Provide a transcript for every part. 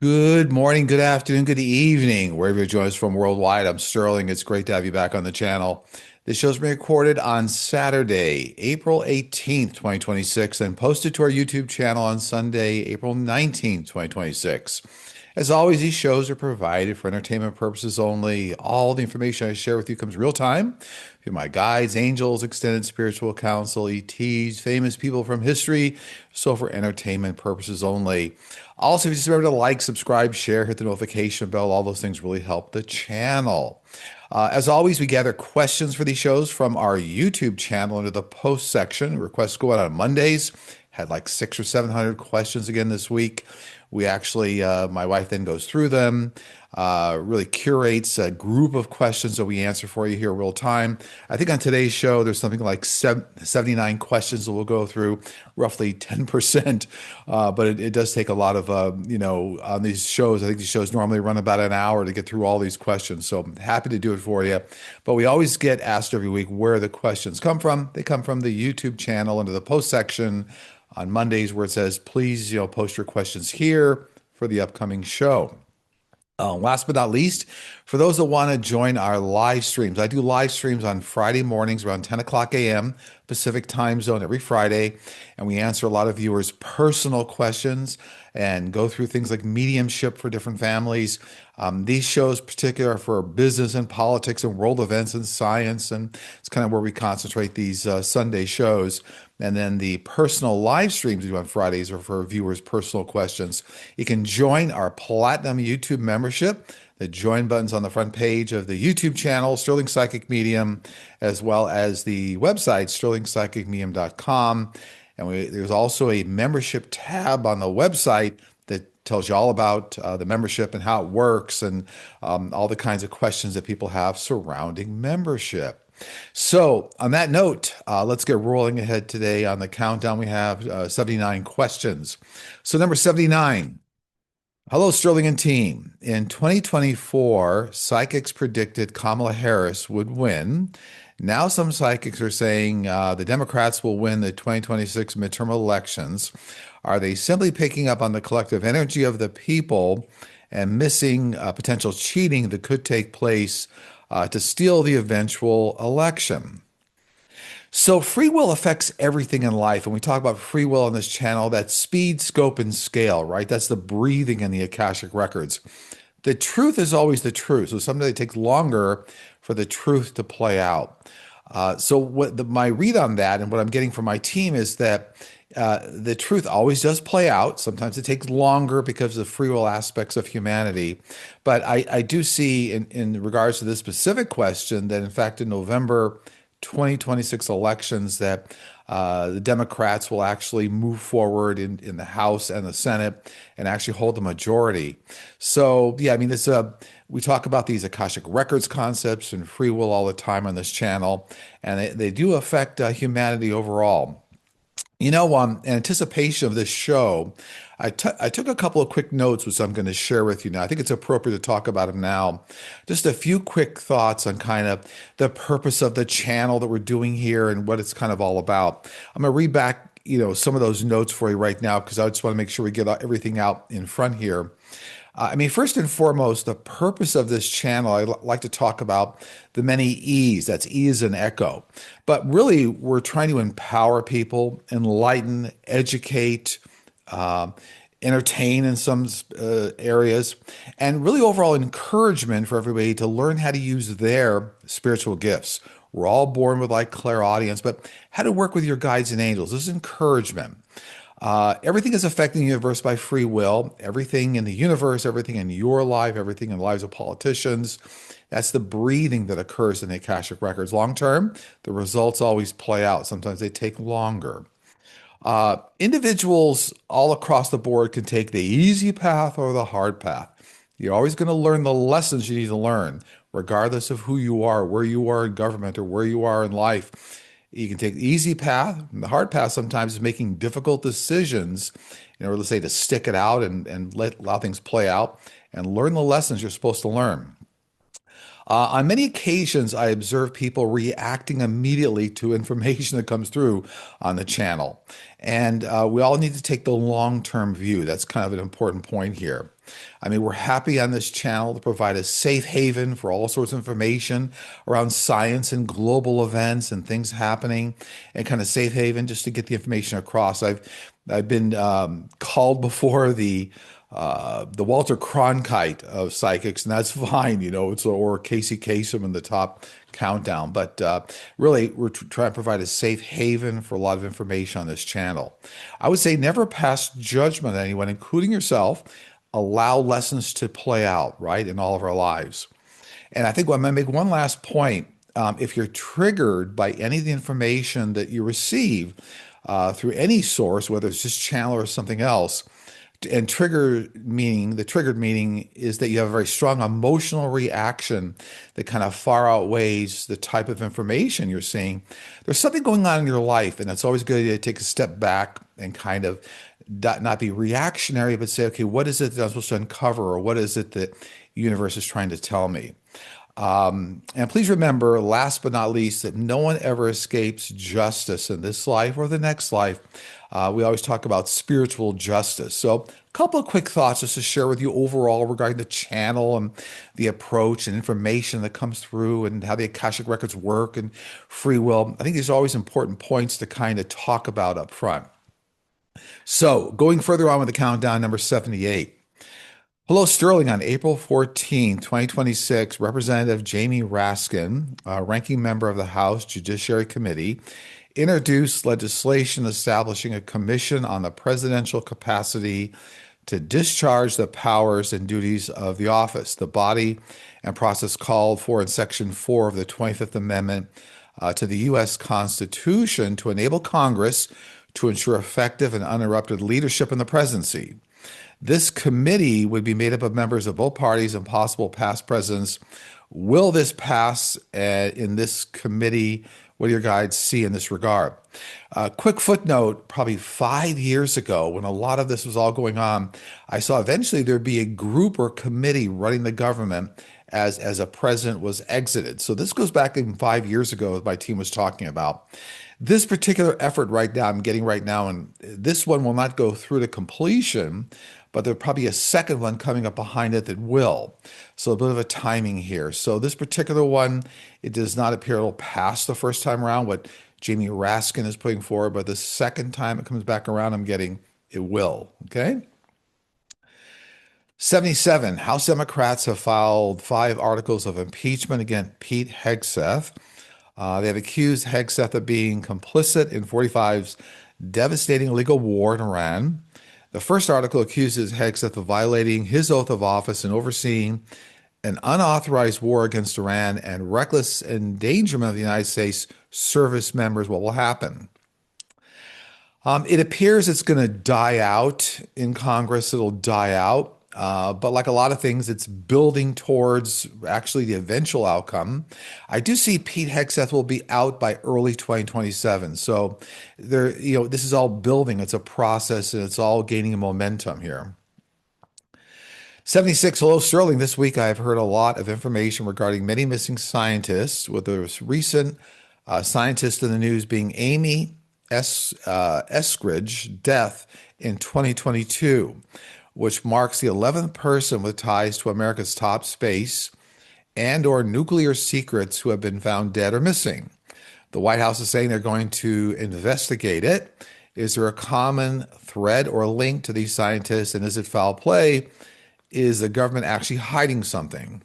Good morning, good afternoon, good evening, wherever you join us from worldwide. I'm Sterling. It's great to have you back on the channel. This show's being recorded on Saturday, April 18th, 2026, and posted to our YouTube channel on Sunday, April 19th, 2026. As always, these shows are provided for entertainment purposes only. All the information I share with you comes real time through my guides, angels, extended spiritual counsel, ETs, famous people from history, so for entertainment purposes only. Also, if you just remember to like, subscribe, share, hit the notification bell, all those things really help the channel. As always, we gather questions for these shows from our YouTube channel under the post section. Requests go out on Mondays. Had like 600 or 700 questions again this week. We actually, my wife then goes through them, really curates a group of questions that we answer for you here real time. I think on today's show, there's something like 79 questions that we'll go through, roughly 10%. But it does take a lot of, on these shows. I think these shows normally run about an hour to get through all these questions. So I'm happy to do it for you. But we always get asked every week where the questions come from. They come from the YouTube channel under the post section on Mondays where it says, please, post your questions here for the upcoming show. Last but not least, for those that want to join our live streams, I do live streams on Friday mornings around 10 o'clock a.m. Pacific time zone every Friday, and we answer a lot of viewers' personal questions and go through things like mediumship for different families. These shows, particular, are for business and politics and world events and science, and it's kind of where we concentrate these Sunday shows. And then the personal live streams we do on Fridays are for viewers' personal questions. You can join our Platinum YouTube membership. The join button's on the front page of the YouTube channel, Sterling Psychic Medium, as well as the website, sterlingpsychicmedium.com. And there's also a membership tab on the website that tells you all about the membership and how it works and all the kinds of questions that people have surrounding membership. So, on that note, let's get rolling ahead today on the countdown. We have 79 questions. So, number 79. Hello, Sterling and team. In 2024, psychics predicted Kamala Harris would win. Now, some psychics are saying the Democrats will win the 2026 midterm elections. Are they simply picking up on the collective energy of the people and missing potential cheating that could take place to steal the eventual election? So, free will affects everything in life. And we talk about free will on this channel, that's speed, scope, and scale, right? That's the breathing in the Akashic records. The truth is always the truth. So, sometimes it takes longer for the truth to play out. My read on that and what I'm getting from my team is that the truth always does play out. Sometimes it takes longer because of the free will aspects of humanity. But I do see in regards to this specific question that, in fact, in November 2026 elections, that the Democrats will actually move forward in the House and the Senate and actually hold the majority. So, yeah, I mean, we talk about these Akashic Records concepts and free will all the time on this channel, and they do affect humanity overall. In anticipation of this show, I took a couple of quick notes, which I'm going to share with you now. I think it's appropriate to talk about them now. Just a few quick thoughts on kind of the purpose of the channel that we're doing here and what it's kind of all about. I'm going to read back, some of those notes for you right now because I just want to make sure we get everything out in front here. First and foremost, the purpose of this channel, like to talk about the many E's. That's E as in echo. But really, we're trying to empower people, enlighten, educate, uh, entertain in some areas, and really overall encouragement for everybody to learn how to use their spiritual gifts. We're all born with like clairaudience, but how to work with your guides and angels. This is encouragement. Everything is affecting the universe by free will. Everything in the universe, everything in your life, everything in the lives of politicians. That's the breathing that occurs in the Akashic records. Long term, the results always play out. Sometimes they take longer. Individuals all across the board can take the easy path or the hard path. You're always going to learn the lessons you need to learn, regardless of who you are, where you are in government, or where you are in life. You can take the easy path. And the hard path sometimes is making difficult decisions in order, let's say, to stick it out and allow things play out and learn the lessons you're supposed to learn. On many occasions, I observe people reacting immediately to information that comes through on the channel. And we all need to take the long-term view. That's kind of an important point here. I mean, we're happy on this channel to provide a safe haven for all sorts of information around science and global events and things happening, and kind of safe haven just to get the information across. I've been called before the Walter Cronkite of psychics, and that's fine, it's or Casey Kasem in the top countdown. But really, we're trying to provide a safe haven for a lot of information on this channel. I would say never pass judgment on anyone, including yourself. Allow lessons to play out, right, in all of our lives. And I think I'm going to make one last point. If you're triggered by any of the information that you receive through any source, whether it's this channel or something else, and the triggered meaning is that you have a very strong emotional reaction that kind of far outweighs the type of information you're seeing. There's something going on in your life, and it's always good to take a step back and kind of not be reactionary, but say, okay, what is it that I'm supposed to uncover, or what is it that the universe is trying to tell me? And please remember, last but not least, that no one ever escapes justice in this life or the next life. We always talk about spiritual justice. So, a couple of quick thoughts just to share with you overall regarding the channel and the approach and information that comes through and how the Akashic records work and free will. I think these are always important points to kind of talk about up front. So, going further on with the countdown, number 78. Hello, Sterling. On April 14, 2026, Representative Jamie Raskin, ranking member of the House Judiciary Committee, introduced legislation establishing a commission on the presidential capacity to discharge the powers and duties of the office. The body and process called for in Section 4 of the 25th Amendment to the U.S. Constitution to enable Congress to ensure effective and uninterrupted leadership in the presidency. This committee would be made up of members of both parties and possible past presidents. Will this pass in this committee? What do your guides see in this regard? Quick footnote, probably 5 years ago, when a lot of this was all going on, I saw eventually there'd be a group or committee running the government as a president was exited. So this goes back even 5 years ago, my team was talking about. This particular effort right now, I'm getting right now, and this one will not go through to completion, but there'll probably be a second one coming up behind it that will. So a bit of a timing here. So this particular one, it does not appear it'll pass the first time around, what Jamie Raskin is putting forward, but the second time it comes back around, I'm getting it will. Okay. 77, House Democrats have filed 5 articles of impeachment against Pete Hegseth. They have accused Hegseth of being complicit in 45's devastating illegal war in Iran. The first article accuses Hegseth of violating his oath of office and overseeing an unauthorized war against Iran and reckless endangerment of the United States service members. What will happen? It appears it's going to die out in Congress. It'll die out. But like a lot of things, it's building towards actually the eventual outcome. I do see Pete Hegseth will be out by early 2027. So this is all building. It's a process and it's all gaining momentum here. 76, hello, Sterling. This week I've heard a lot of information regarding many missing scientists, with the recent scientist in the news being Amy Eskridge's death in 2022. Which marks the 11th person with ties to America's top space and or nuclear secrets who have been found dead or missing. The White House is saying they're going to investigate it. Is there a common thread or link to these scientists, and is it foul play? Is the government actually hiding something?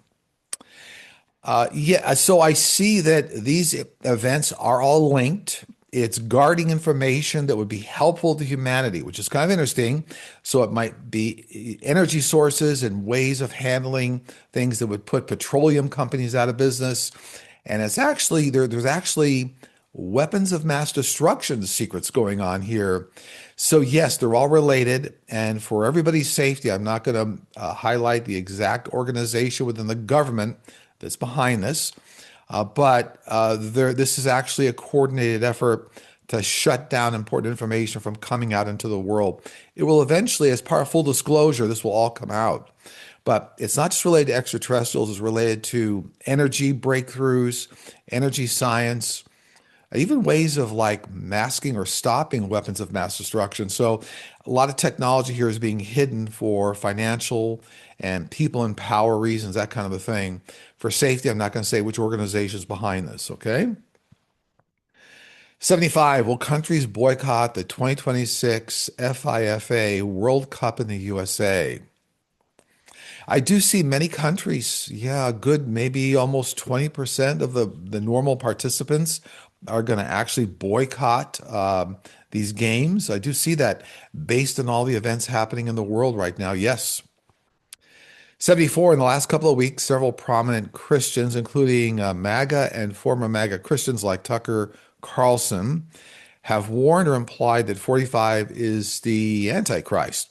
So I see that these events are all linked. It's guarding information that would be helpful to humanity, which is kind of interesting. So it might be energy sources and ways of handling things that would put petroleum companies out of business. And it's actually, there's actually weapons of mass destruction secrets going on here. So yes, they're all related. And for everybody's safety, I'm not going to highlight the exact organization within the government that's behind this. But this is actually a coordinated effort to shut down important information from coming out into the world. It will eventually, as part of full disclosure, this will all come out. But it's not just related to extraterrestrials, it's related to energy breakthroughs, energy science, even ways of like masking or stopping weapons of mass destruction. So a lot of technology here is being hidden for financial and people in power reasons, that kind of a thing. For safety, I'm not going to say which organization is behind this, okay? 75, will countries boycott the 2026 FIFA World Cup in the USA? I do see many countries, yeah, good, maybe almost 20% of the normal participants are going to actually boycott these games. I do see that based on all the events happening in the world right now. Yes. 74, in the last couple of weeks, several prominent Christians, including MAGA and former MAGA Christians like Tucker Carlson, have warned or implied that 45 is the Antichrist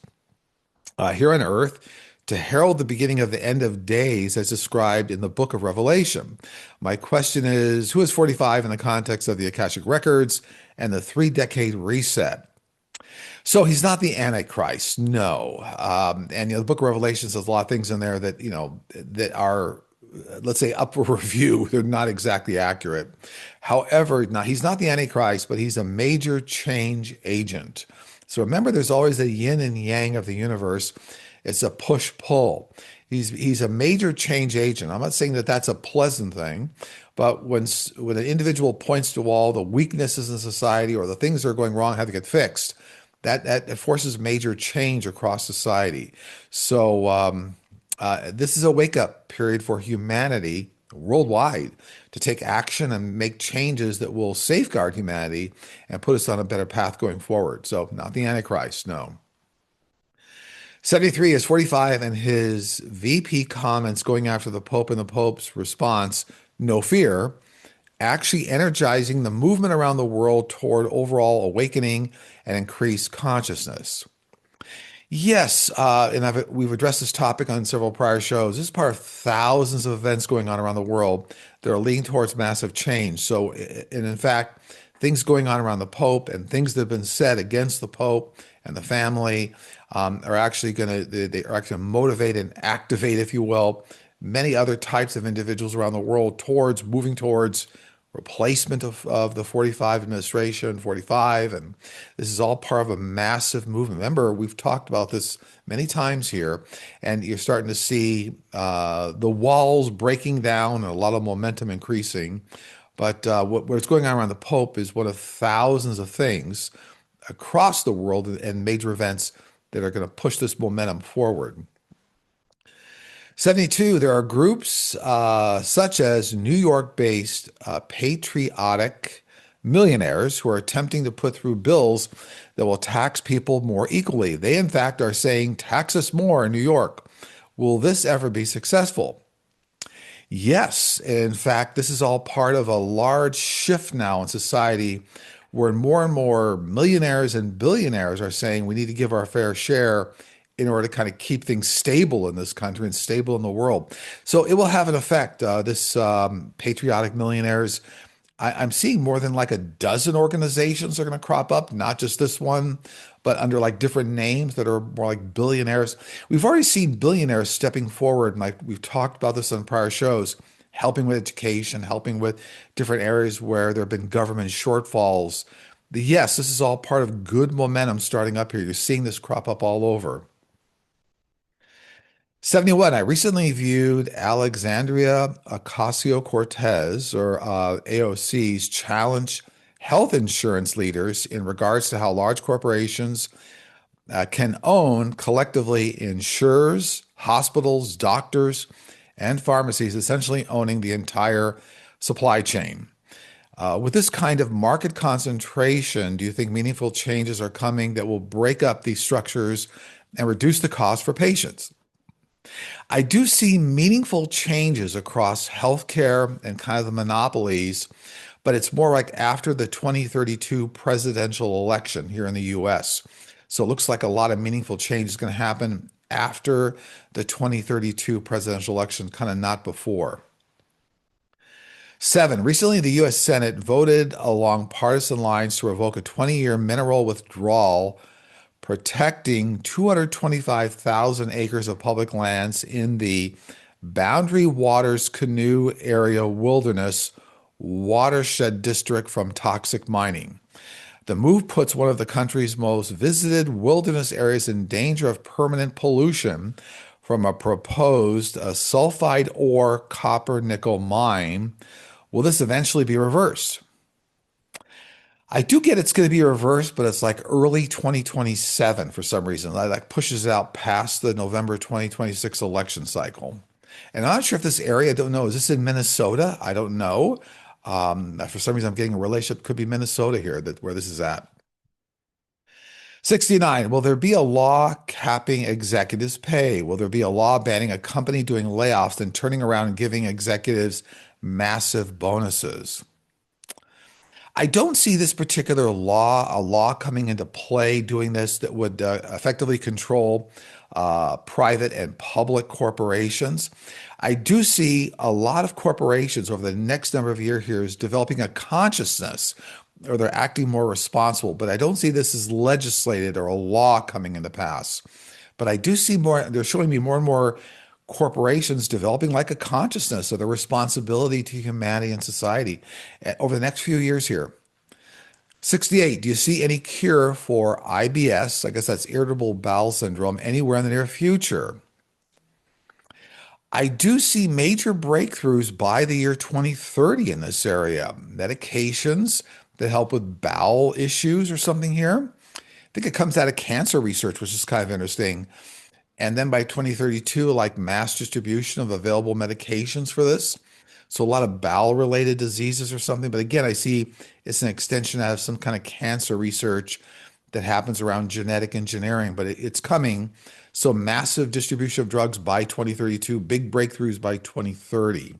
here on earth to herald the beginning of the end of days as described in the book of Revelation. My question is, who is 45 in the context of the Akashic Records and the 3-decade reset? So he's not the Antichrist, no. And the book of Revelation says a lot of things in there that, that are, let's say, up for review. They're not exactly accurate. However, now he's not the Antichrist, but he's a major change agent. So remember, there's always a yin and yang of the universe. It's a push-pull. He's a major change agent. I'm not saying that that's a pleasant thing, but when an individual points to all the weaknesses in society or the things that are going wrong have to get fixed, that forces major change across society. So this is a wake-up period for humanity worldwide to take action and make changes that will safeguard humanity and put us on a better path going forward. So not the Antichrist, no. 73 is 45 and his VP comments going after the Pope and the Pope's response, no fear, actually energizing the movement around the world toward overall awakening and increased consciousness. Yes, and we've addressed this topic on several prior shows. This is part of thousands of events going on around the world that are leading towards massive change. So, and in fact, things going on around the Pope and things that have been said against the Pope and the family are actually going to they are actually motivate and activate, if you will, many other types of individuals around the world towards moving towards replacement of the 45 administration, 45, and this is all part of a massive movement. Remember, we've talked about this many times here, and you're starting to see the walls breaking down and a lot of momentum increasing. But what's going on around the Pope is one of thousands of things across the world and major events that are going to push this momentum forward. 72, there are groups such as New York-based patriotic millionaires who are attempting to put through bills that will tax people more equally. They, in fact, are saying, tax us more in New York. Will this ever be successful? Yes. In fact, this is all part of a large shift now in society where more and more millionaires and billionaires are saying we need to give our fair share in order to kind of keep things stable in this country and stable in the world. So it will have an effect. This patriotic millionaires, I'm seeing more than like a dozen organizations are going to crop up, not just this one, but under like different names that are more like billionaires. We've already seen billionaires stepping forward, and like we've talked about this on prior shows, helping with education, helping with different areas where there have been government shortfalls. Yes, this is all part of good momentum starting up here. You're seeing this crop up all over. 71. I recently viewed Alexandria Ocasio-Cortez, or AOC's, challenge health insurance leaders in regards to how large corporations can own collectively insurers, hospitals, doctors, and pharmacies, essentially owning the entire supply chain. With this kind of market concentration, do you think meaningful changes are coming that will break up these structures and reduce the cost for patients? I do see meaningful changes across healthcare and kind of the monopolies, but it's more like after the 2032 presidential election here in the US. So it looks like a lot of meaningful change is going to happen after the 2032 presidential election, kind of not before. Seven, recently the U.S. Senate voted along partisan lines to revoke a 20-year mineral withdrawal protecting 225,000 acres of public lands in the Boundary Waters Canoe Area Wilderness Watershed District from toxic mining. The move puts one of the country's most visited wilderness areas in danger of permanent pollution from a proposed sulfide ore copper nickel mine. Will this eventually be reversed? I do get it's going to be reversed, but it's like early 2027 for some reason. That pushes it out past the November 2026 election cycle. And I'm not sure if this area, I don't know, is this in Minnesota? I don't know. For some reason, I'm getting a relationship, could be Minnesota here, that where this is at. 69, will there be a law capping executives' pay? Will there be a law banning a company doing layoffs and turning around and giving executives massive bonuses? I don't see this particular law, a law coming into play doing this that would effectively control private and public corporations. I do see a lot of corporations over the next number of years developing a consciousness or they're acting more responsible, but I don't see this as legislated or a law coming into pass. But I do see more, they're showing me more and more corporations developing like a consciousness of their responsibility to humanity and society over the next few years here. 68, do you see any cure for IBS? I guess that's irritable bowel syndrome anywhere in the near future. I do see major breakthroughs by the year 2030 in this area. Medications that help with bowel issues or something here. I think it comes out of cancer research, which is kind of interesting. And then by 2032, like mass distribution of available medications for this. So a lot of bowel related diseases or something. But again, I see it's an extension out of some kind of cancer research that happens around genetic engineering, but it's coming. So massive distribution of drugs by 2032, big breakthroughs by 2030.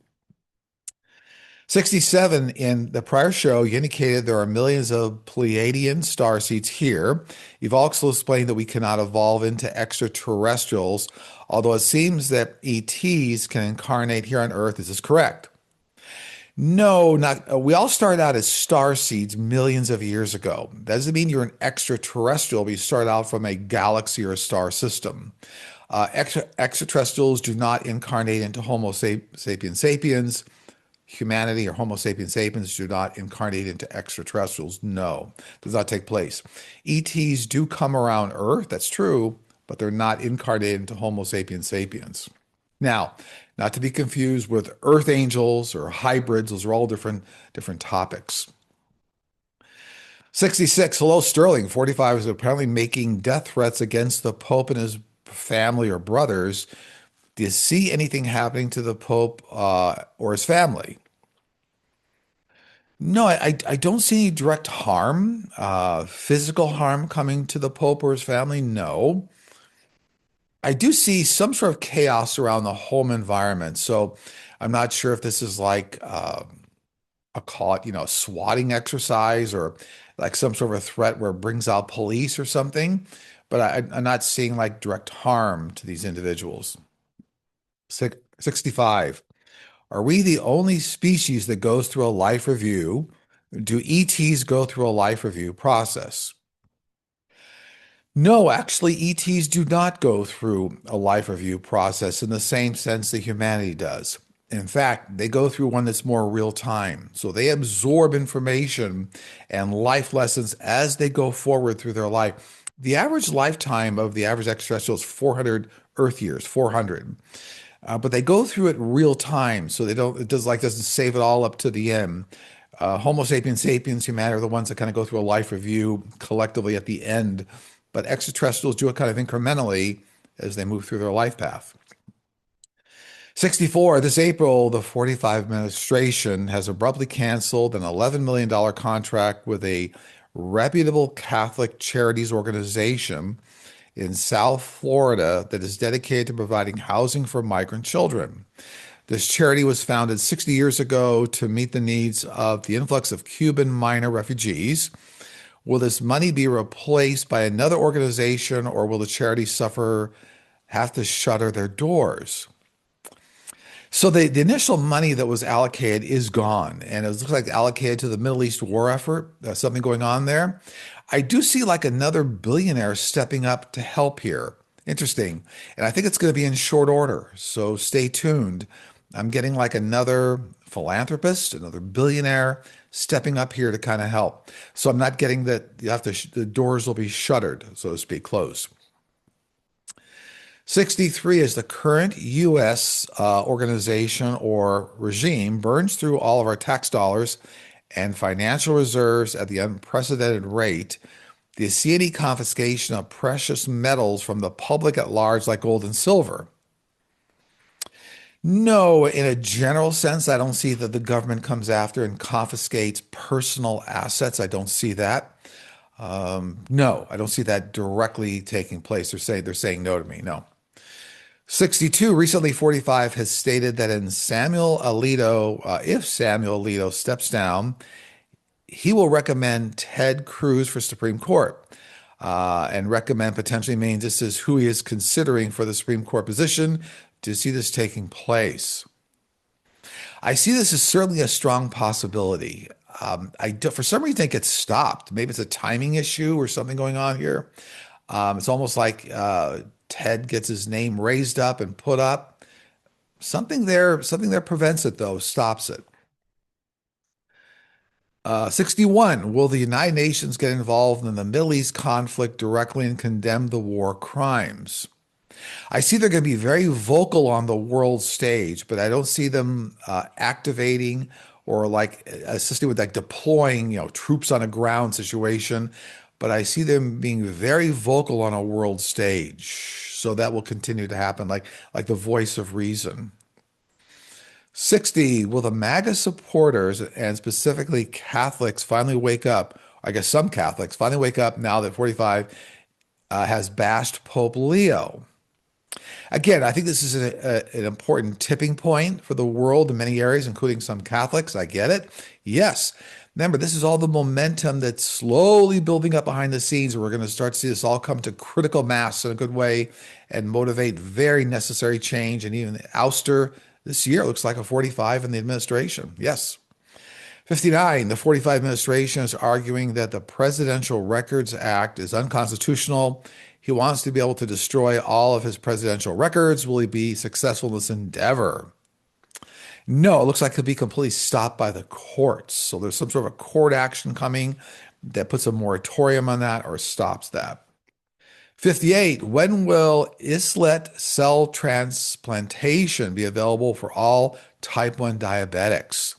67, in the prior show, you indicated there are millions of Pleiadian star seeds here. You've also explained that we cannot evolve into extraterrestrials, although it seems that ETs can incarnate here on Earth. Is this correct? No, not. We all started out as star seeds millions of years ago. That doesn't mean you're an extraterrestrial, but you start out from a galaxy or a star system. Extraterrestrials do not incarnate into Homo sapiens sapiens. Humanity or Homo sapiens sapiens do not incarnate into extraterrestrials. No, does not take place. ETs do come around Earth, that's true, but they're not incarnated into Homo sapiens sapiens. Now, not to be confused with Earth angels or hybrids, those are all different topics. 66, hello Sterling, 45 is apparently making death threats against the Pope and his family or brothers. Do you see anything happening to the Pope or his family? No, I don't see any direct harm, physical harm coming to the Pope or his family. No. I do see some sort of chaos around the home environment. So I'm not sure if this is like I'll call it, a swatting exercise or like some sort of a threat where it brings out police or something. But I'm not seeing like direct harm to these individuals. 65. Are we the only species that goes through a life review? Do ETs go through a life review process? No, actually, ETs do not go through a life review process in the same sense that humanity does. In fact, they go through one that's more real time. So they absorb information and life lessons as they go forward through their life. The average lifetime of the average extraterrestrial is 400 Earth years, 400. But they go through it real time, so doesn't save it all up to the end. Homo sapiens sapiens, humanity are the ones that kind of go through a life review collectively at the end, but extraterrestrials do it kind of incrementally as they move through their life path. 64, this April, the 45 administration has abruptly canceled an $11 million contract with a reputable Catholic charities organization in South Florida that is dedicated to providing housing for migrant children. This charity was founded 60 years ago to meet the needs of the influx of Cuban minor refugees. Will this money be replaced by another organization, or will the charity have to shutter their doors? So the initial money that was allocated is gone, and it looks like allocated to the Middle East war effort. Something going on there. I do see like another billionaire stepping up to help here. Interesting, and I think it's going to be in short order. So stay tuned. I'm getting like another philanthropist, another billionaire stepping up here to kind of help. So I'm not getting that you have to the doors will be shuttered, so to speak, closed. 63 is the current U.S. Organization or regime burns through all of our tax dollars and financial reserves at the unprecedented rate. Do you see any confiscation of precious metals from the public at large, like gold and silver? No, in a general sense, I don't see that the government comes after and confiscates personal assets. I don't see that. No, I don't see that directly taking place. They're saying no to me. No. 62, recently 45, has stated that if Samuel Alito steps down, he will recommend Ted Cruz for Supreme Court and recommend potentially means this is who he is considering for the Supreme Court position to see this taking place. I see this as certainly a strong possibility. For some reason, it gets stopped. Maybe it's a timing issue or something going on here. It's almost like Ted gets his name raised up and put up. Something there prevents it, though, stops it. 61, will the United Nations get involved in the Middle East conflict directly and condemn the war crimes? I see they're going to be very vocal on the world stage, but I don't see them activating or like assisting with like deploying, troops on a ground situation. But I see them being very vocal on a world stage. So that will continue to happen, like the voice of reason. 60, will the MAGA supporters and specifically Catholics finally wake up? I guess some Catholics finally wake up now that 45 has bashed Pope Leo. Again, I think this is an important tipping point for the world in many areas, including some Catholics. I get it. Yes. Remember, this is all the momentum that's slowly building up behind the scenes. We're going to start to see this all come to critical mass in a good way and motivate very necessary change. And even the ouster this year looks like a 45 in the administration. Yes. 59, the 45 administration is arguing that the Presidential Records Act is unconstitutional. He wants to be able to destroy all of his presidential records. Will he be successful in this endeavor? No, it looks like he'll be completely stopped by the courts. So there's some sort of a court action coming that puts a moratorium on that or stops that. 58, when will islet cell transplantation be available for all type 1 diabetics?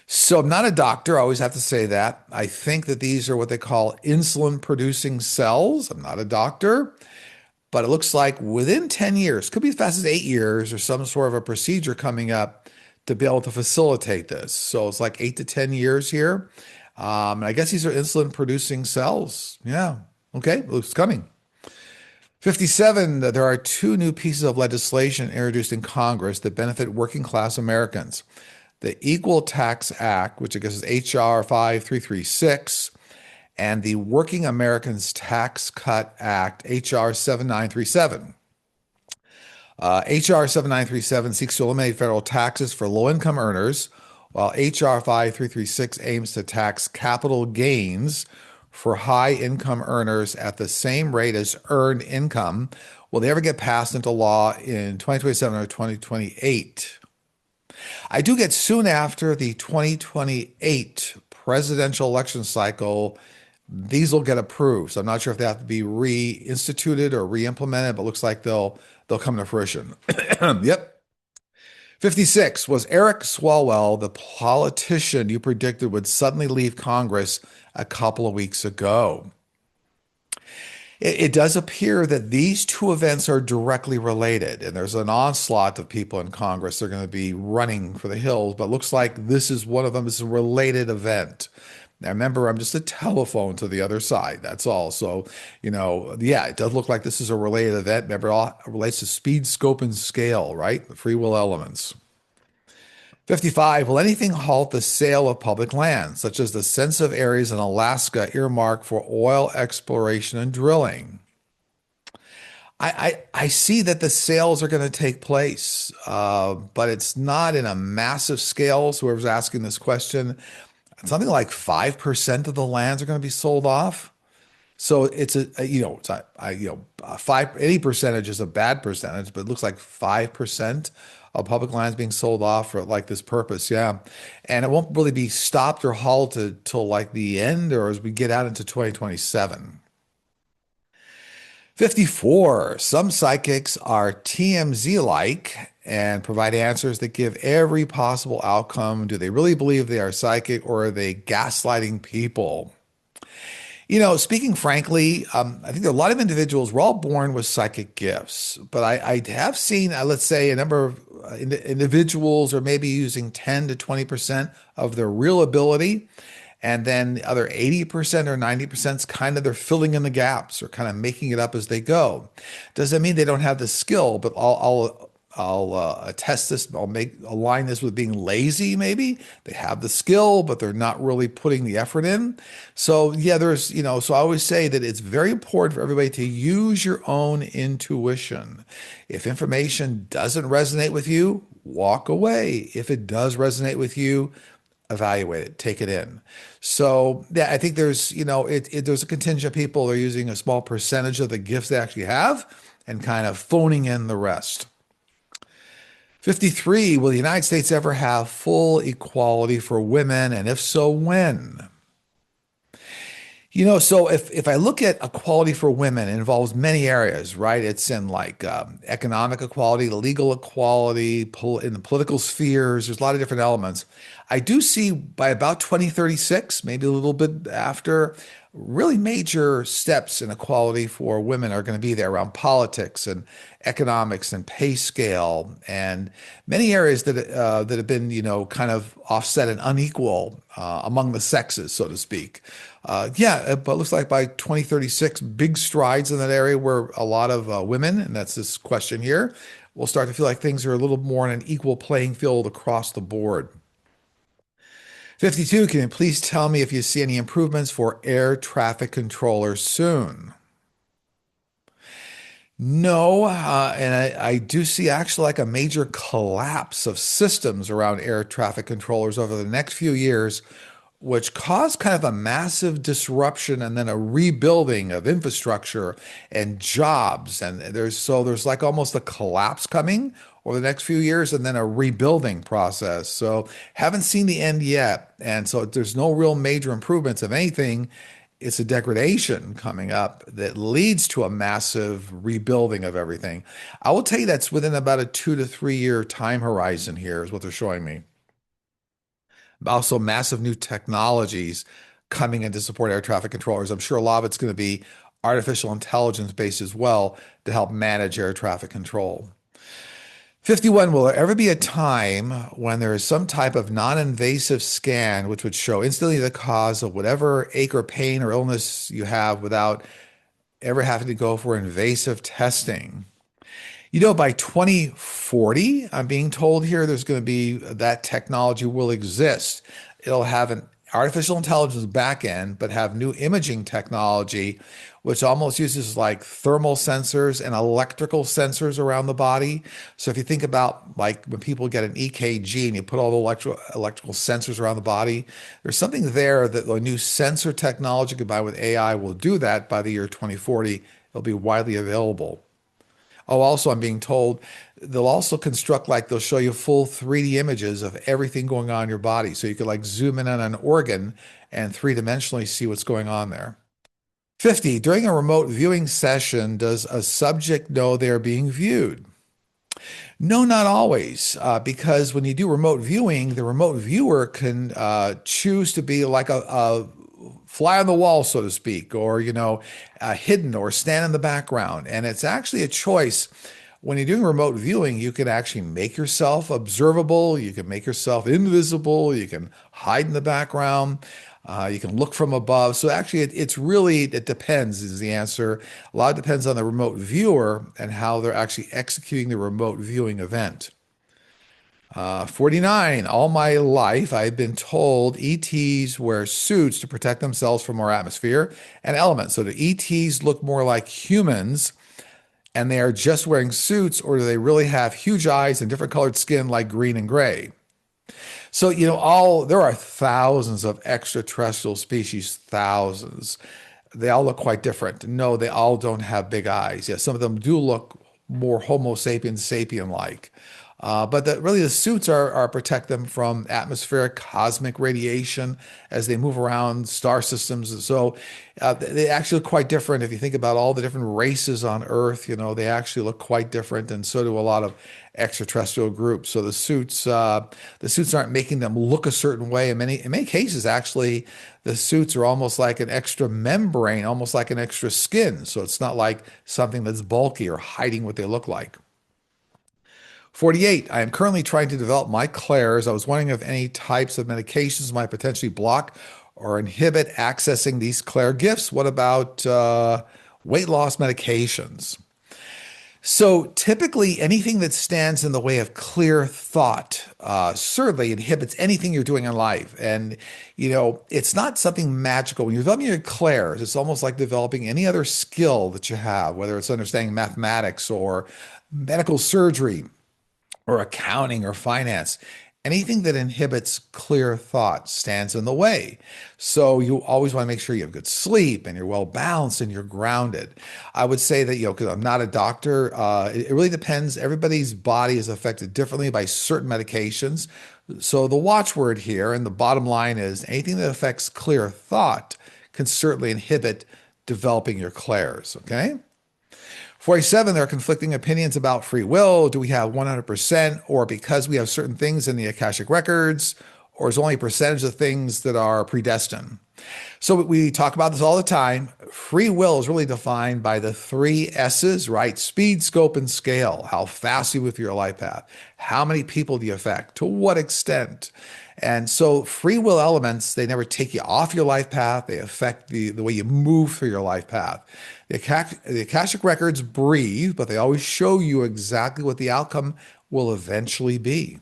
So I'm not a doctor. I always have to say that. I think that these are what they call insulin producing cells. I'm not a doctor, but it looks like within 10 years, could be as fast as 8 years or some sort of a procedure coming up to be able to facilitate this. So it's like 8 to 10 years here. I guess these are insulin producing cells. Yeah. Okay. It's coming. 57, there are two new pieces of legislation introduced in Congress that benefit working class Americans. The Equal Tax Act, which I guess is HR 5336, and the Working Americans Tax Cut Act, HR 7937. HR 7937 seeks to eliminate federal taxes for low-income earners, while HR 5336 aims to tax capital gains for high-income earners at the same rate as earned income. Will they ever get passed into law in 2027 or 2028? I do get soon after the 2028 presidential election cycle, these will get approved. So I'm not sure if they have to be reinstituted or re-implemented, but looks like they'll come to fruition. Yep. 56, was Eric Swalwell the politician you predicted would suddenly leave Congress a couple of weeks ago? It does appear that these two events are directly related, and there's an onslaught of people in Congress. They're going to be running for the hills, but it looks like this is one of them. It's a related event. Now, remember, I'm just a telephone to the other side. That's all. So, yeah, it does look like this is a related event. Remember, it all relates to speed, scope, and scale, right? The free will elements. 55, will anything halt the sale of public land, such as the sensitive areas in Alaska earmarked for oil exploration and drilling? I see that the sales are going to take place, but it's not in a massive scale. So whoever's asking this question, something like 5% of the lands are going to be sold off. So it's it's five, any percentage is a bad percentage, but it looks like 5% of public lands being sold off for like this purpose. Yeah. And it won't really be stopped or halted till like the end or as we get out into 2027. 54. Some psychics are TMZ-like and provide answers that give every possible outcome. Do they really believe they are psychic or are they gaslighting people? Speaking frankly, I think there are a lot of individuals, we're all born with psychic gifts, but I have seen, let's say, a number of individuals are maybe using 10 to 20% of their real ability. And then the other 80% or 90% is kind of they're filling in the gaps or kind of making it up as they go. Doesn't mean they don't have the skill, but I'll attest this. I'll make align this with being lazy. Maybe they have the skill, but they're not really putting the effort in. So yeah, so I always say that it's very important for everybody to use your own intuition. If information doesn't resonate with you, walk away. If it does resonate with you, evaluate it, take it in. So yeah, I think there's a contingent of people that are using a small percentage of the gifts they actually have and kind of phoning in the rest. 53, will the United States ever have full equality for women? And if so, when? So if I look at equality for women, it involves many areas, right? It's in like economic equality, legal equality, in the political spheres. There's a lot of different elements. I do see by about 2036, maybe a little bit after, really major steps in equality for women are going to be there around politics and economics and pay scale and many areas that have been kind of offset and unequal among the sexes, so to speak. Yeah, but it looks like by 2036, big strides in that area where a lot of women, and that's this question here, will start to feel like things are a little more on an equal playing field across the board. 52, can you please tell me if you see any improvements for air traffic controllers soon? No, and I do see actually like a major collapse of systems around air traffic controllers over the next few years, which caused kind of a massive disruption and then a rebuilding of infrastructure and jobs. And there's like almost a collapse coming over the next few years and then a rebuilding process. So haven't seen the end yet. And so there's no real major improvements. If anything, it's a degradation coming up that leads to a massive rebuilding of everything. I will tell you that's within about a 2 to 3 year time horizon here, is what they're showing me. Also, massive new technologies coming in to support air traffic controllers. I'm sure a lot of it's going to be artificial intelligence based as well to help manage air traffic control. 51, will there ever be a time when there is some type of non-invasive scan which would show instantly the cause of whatever ache or pain or illness you have without ever having to go for invasive testing? By 2040, I'm being told here there's going to be that technology will exist. It'll have an artificial intelligence backend, but have new imaging technology, which almost uses like thermal sensors and electrical sensors around the body. So if you think about like when people get an EKG and you put all the electrical sensors around the body, there's something there that the new sensor technology combined with AI will do that by the year 2040. It'll be widely available. Oh, also, I'm being told they'll also construct like they'll show you full 3D images of everything going on in your body. So you could like zoom in on an organ and three-dimensionally see what's going on there. 50, during a remote viewing session, does a subject know they're being viewed? No, not always, because when you do remote viewing, the remote viewer can choose to be like a fly on the wall, so to speak, or, hidden or stand in the background. And it's actually a choice. When you're doing remote viewing, you can actually make yourself observable. You can make yourself invisible. You can hide in the background. You can look from above. So actually, it depends is the answer. A lot depends on the remote viewer and how they're actually executing the remote viewing event. 49, all my life I've been told ETs wear suits to protect themselves from our atmosphere and elements. So the ETs look more like humans and they are just wearing suits, or do they really have huge eyes and different colored skin like green and gray? So, all there are thousands of extraterrestrial species, thousands. They all look quite different. No, they all don't have big eyes. Yes, some of them do look more Homo sapiens sapien like. But really, the suits are protect them from atmospheric cosmic radiation as they move around star systems. So they actually look quite different. If you think about all the different races on Earth, they actually look quite different, and so do a lot of extraterrestrial groups. So the suits aren't making them look a certain way. In many cases, actually, the suits are almost like an extra membrane, almost like an extra skin. So it's not like something that's bulky or hiding what they look like. 48. I am currently trying to develop my clairs. I was wondering if any types of medications might potentially block or inhibit accessing these clair gifts. What about weight loss medications? So typically, anything that stands in the way of clear thought certainly inhibits anything you're doing in life. And, it's not something magical. When you're developing your clairs, it's almost like developing any other skill that you have, whether it's understanding mathematics or medical surgery or accounting or finance. Anything that inhibits clear thought stands in the way. So you always want to make sure you have good sleep and you're well balanced and you're grounded. I would say that, because I'm not a doctor, it really depends. Everybody's body is affected differently by certain medications. So the watchword here and the bottom line is anything that affects clear thought can certainly inhibit developing your clairs. Okay. 47, there are conflicting opinions about free will. Do we have 100%, or because we have certain things in the Akashic records, or is only a percentage of things that are predestined? So we talk about this all the time. Free will is really defined by the three S's, right? Speed, scope, and scale. How fast you move through your life path. How many people do you affect? To what extent? And so free will elements, they never take you off your life path. They affect the way you move through your life path. The Akashic records breathe, but they always show you exactly what the outcome will eventually be.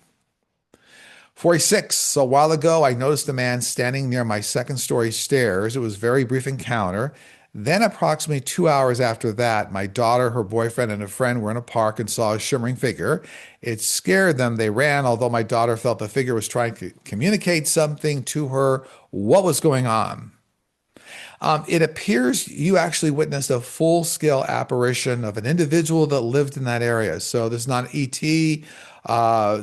46. So a while ago, I noticed a man standing near my second story stairs. It was a very brief encounter. Then, approximately 2 hours after that, my daughter, her boyfriend, and a friend were in a park and saw a shimmering figure. It scared them. They ran, although my daughter felt the figure was trying to communicate something to her. What was going on? It appears you actually witnessed a full-scale apparition of an individual that lived in that area. So this is not ET.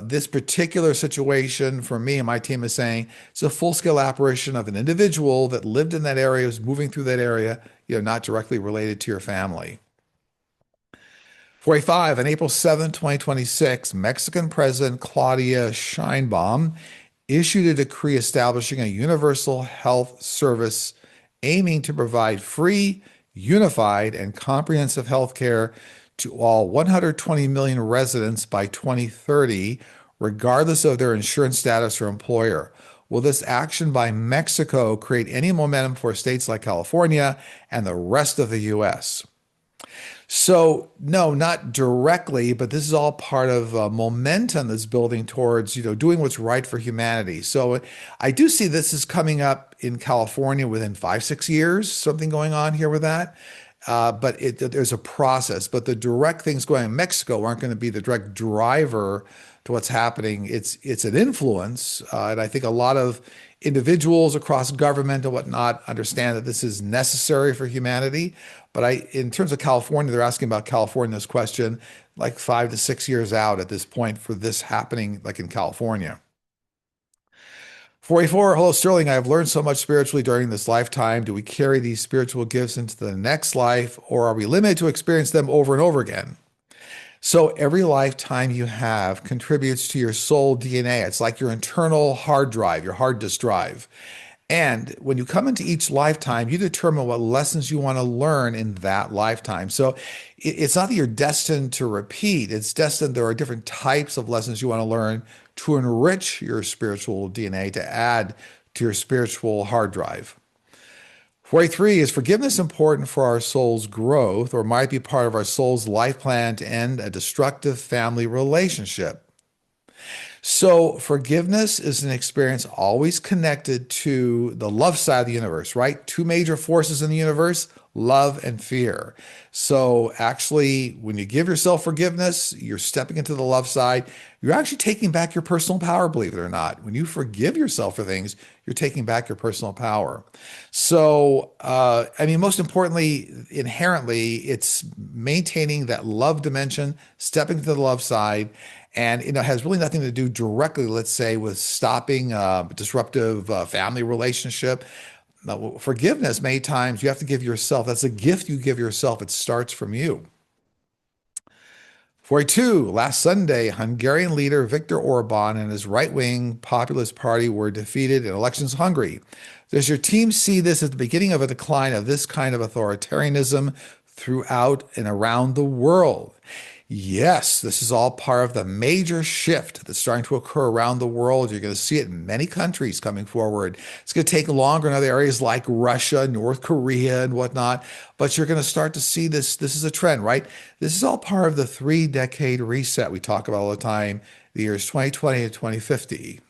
This particular situation for me and my team is saying it's a full-scale apparition of an individual that lived in that area, was moving through that area, not directly related to your family. 45, on April 7, 2026, Mexican President Claudia Sheinbaum issued a decree establishing a universal health service aiming to provide free, unified, and comprehensive health care to all 120 million residents by 2030, regardless of their insurance status or employer. Will this action by Mexico create any momentum for states like California and the rest of the US? So, no, not directly, but this is all part of momentum that's building towards, doing what's right for humanity. So I do see this is coming up in California within 5, 6 years, something going on here with that. But there's a process. But the direct things going in Mexico aren't going to be the direct driver to what's happening. It's an influence, and I think a lot of individuals across government and whatnot understand that this is necessary for humanity. But in terms of California, they're asking about California this question like 5 to 6 years out at this point for this happening, like in California. 44, hello Sterling. I have learned so much spiritually during this lifetime. Do we carry these spiritual gifts into the next life, or are we limited to experience them over and over again? So every lifetime you have contributes to your soul DNA. It's like your internal hard drive, your hard disk drive. And when you come into each lifetime, you determine what lessons you want to learn in that lifetime. So it's not that you're destined to repeat. It's destined there are different types of lessons you want to learn to enrich your spiritual DNA, to add to your spiritual hard drive. 43, is forgiveness important for our soul's growth, or might be part of our soul's life plan to end a destructive family relationship? So forgiveness is an experience always connected to the love side of the universe, right? Two major forces in the universe, love, and fear. So actually, when you give yourself forgiveness, you're stepping into the love side. You're actually taking back your personal power, believe it or not. When you forgive yourself for things, you're taking back your personal power. So, I mean, most importantly, inherently, it's maintaining that love dimension, stepping to the love side, and has really nothing to do directly, let's say, with stopping a disruptive family relationship. Now, forgiveness, many times you have to give yourself. That's a gift you give yourself. It starts from you. 42, last Sunday, Hungarian leader Viktor Orban and his right-wing populist party were defeated in elections in Hungary. Does your team see this as the beginning of a decline of this kind of authoritarianism throughout and around the world? Yes, this is all part of the major shift that's starting to occur around the world. You're going to see it in many countries coming forward. It's going to take longer in other areas like Russia, North Korea, and whatnot, but you're going to start to see this. This is a trend, right? This is all part of the 3-decade reset we talk about all the time, the years 2020 to 2050.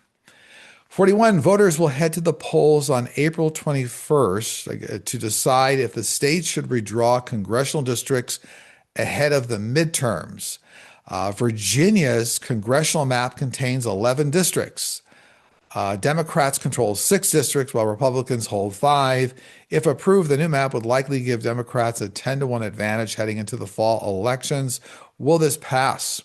41, voters will head to the polls on April 21st to decide if the state should redraw congressional districts ahead of the midterms. Virginia's congressional map contains 11 districts. Democrats control 6 districts while Republicans hold 5. If approved, the new map would likely give Democrats a 10-to-1 advantage heading into the fall elections. Will this pass?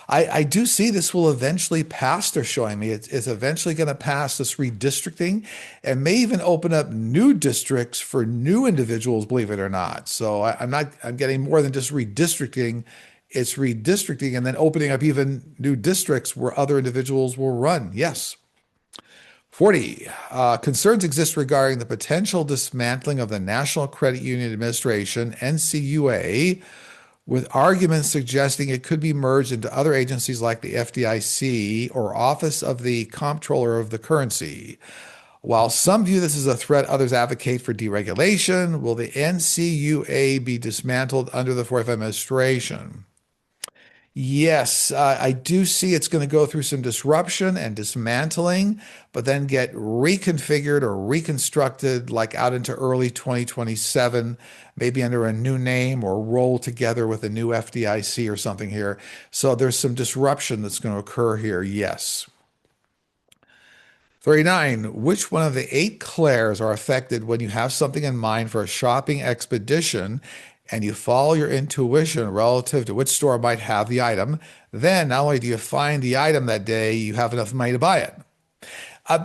I do see this will eventually pass. They're showing me it's eventually going to pass this redistricting and may even open up new districts for new individuals, believe it or not. So I'm getting more than just redistricting. It's redistricting and then opening up even new districts where other individuals will run. Yes. 40, concerns exist regarding the potential dismantling of the National Credit Union Administration, NCUA, with arguments suggesting it could be merged into other agencies like the FDIC or Office of the Comptroller of the Currency. While some view this as a threat, others advocate for deregulation. Will the NCUA be dismantled under the 45th administration? Yes, I do see it's going to go through some disruption and dismantling, but then get reconfigured or reconstructed like out into early 2027, maybe under a new name or roll together with a new FDIC or something here. So there's some disruption that's going to occur here. Yes. 39. Which one of the 8 clairs are affected when you have something in mind for a shopping expedition and you follow your intuition relative to which store might have the item? Then not only do you find the item that day, you have enough money to buy it.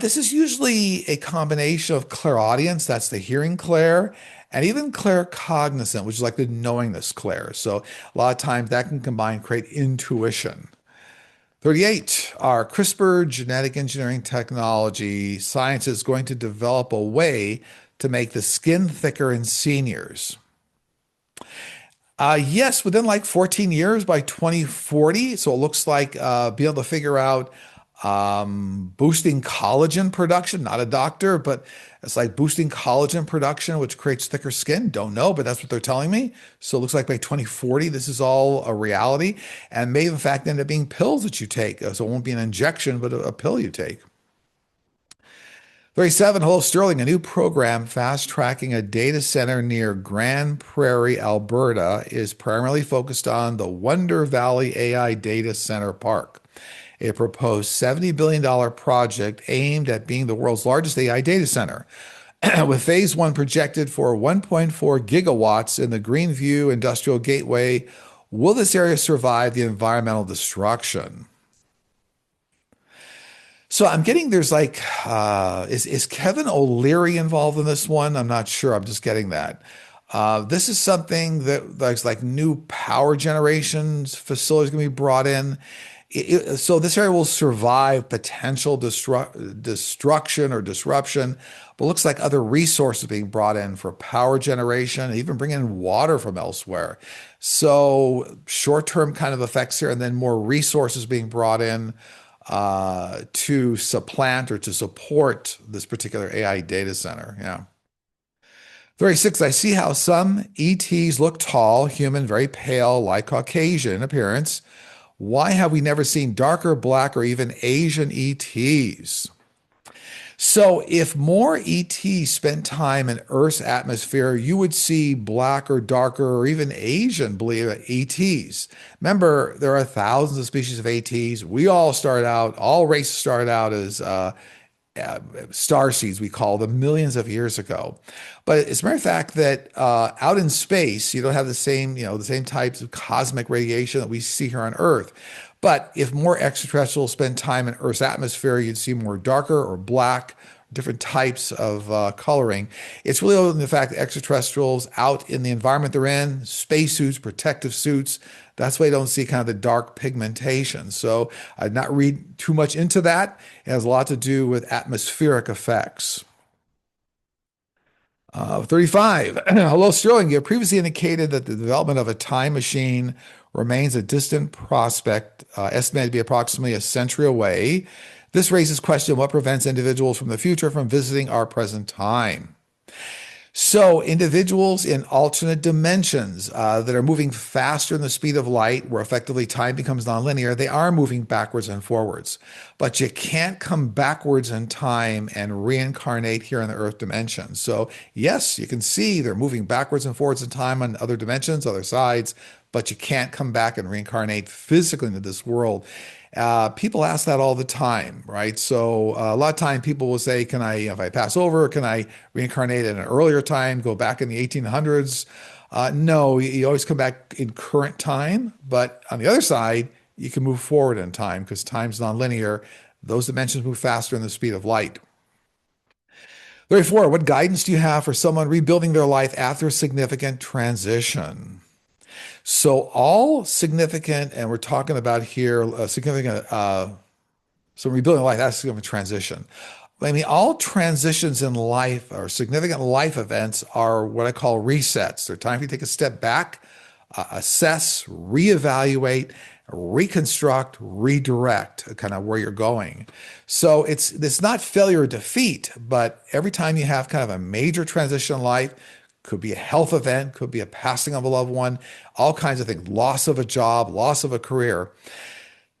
This is usually a combination of clairaudience, that's the hearing clair, and even claircognizant, which is like the knowingness clair. So a lot of times that can combine, create intuition. 38, our CRISPR genetic engineering technology, science is going to develop a way to make the skin thicker in seniors. Yes, within like 14 years by 2040. So it looks like be able to figure out boosting collagen production. Not a doctor, but it's like boosting collagen production, which creates thicker skin. Don't know, but that's what they're telling me. So it looks like by 2040, this is all a reality and may in fact end up being pills that you take. So it won't be an injection, but a pill you take. 37, hello Sterling, a new program fast-tracking a data center near Grand Prairie, Alberta is primarily focused on the Wonder Valley AI Data Center Park, a proposed $70 billion project aimed at being the world's largest AI data center. With phase 1 projected for 1.4 gigawatts in the Greenview Industrial Gateway, will this area survive the environmental destruction? So I'm getting there's like, is Kevin O'Leary involved in this one? I'm not sure. I'm just getting that. This is something that's like new power generations facilities going to be brought in. So this area will survive potential destruction or disruption, but looks like other resources being brought in for power generation, even bringing in water from elsewhere. So short-term kind of effects here, and then more resources being brought in to supplant or to support this particular AI data center. Yeah. 36, I see how some ETs look tall, human, very pale, like Caucasian in appearance. Why have we never seen darker, black, or even Asian ETs? So, if more ETs spent time in Earth's atmosphere, you would see black or darker or even Asian, believe it, ETs. Remember, there are thousands of species of ATs. We all start out, all races started out as star seeds, we call them, millions of years ago. But it's a matter of fact that out in space, you don't have the same, the same types of cosmic radiation that we see here on Earth. But if more extraterrestrials spend time in Earth's atmosphere, you'd see more darker or black, different types of coloring. It's really only the fact that extraterrestrials out in the environment they're in, spacesuits, protective suits, that's why you don't see kind of the dark pigmentation. So I'd not read too much into that. It has a lot to do with atmospheric effects. 35. Hello, Sterling. You have previously indicated that the development of a time machine remains a distant prospect, estimated to be approximately a century away. This raises question what prevents individuals from the future from visiting our present time. So, individuals in alternate dimensions that are moving faster than the speed of light, where effectively time becomes nonlinear, they are moving backwards and forwards. But you can't come backwards in time and reincarnate here in the Earth dimension. So, yes, you can see they're moving backwards and forwards in time on other dimensions, other sides, but you can't come back and reincarnate physically into this world. People ask that all the time, right? So a lot of time people will say, "Can I, if I pass over, can I reincarnate at an earlier time, go back in the 1800s?" No, you always come back in current time. But on the other side, you can move forward in time because time's nonlinear. Those dimensions move faster than the speed of light. 34. What guidance do you have for someone rebuilding their life after a significant transition? So all significant, and we're talking about here significant, so rebuilding life, that's significant transition. I mean, all transitions in life or significant life events are what I call resets. They're time for you to take a step back, assess, reevaluate, reconstruct, redirect, kind of where you're going. So it's not failure or defeat, but every time you have kind of a major transition in life, could be a health event, could be a passing of a loved one, all kinds of things, loss of a job, loss of a career.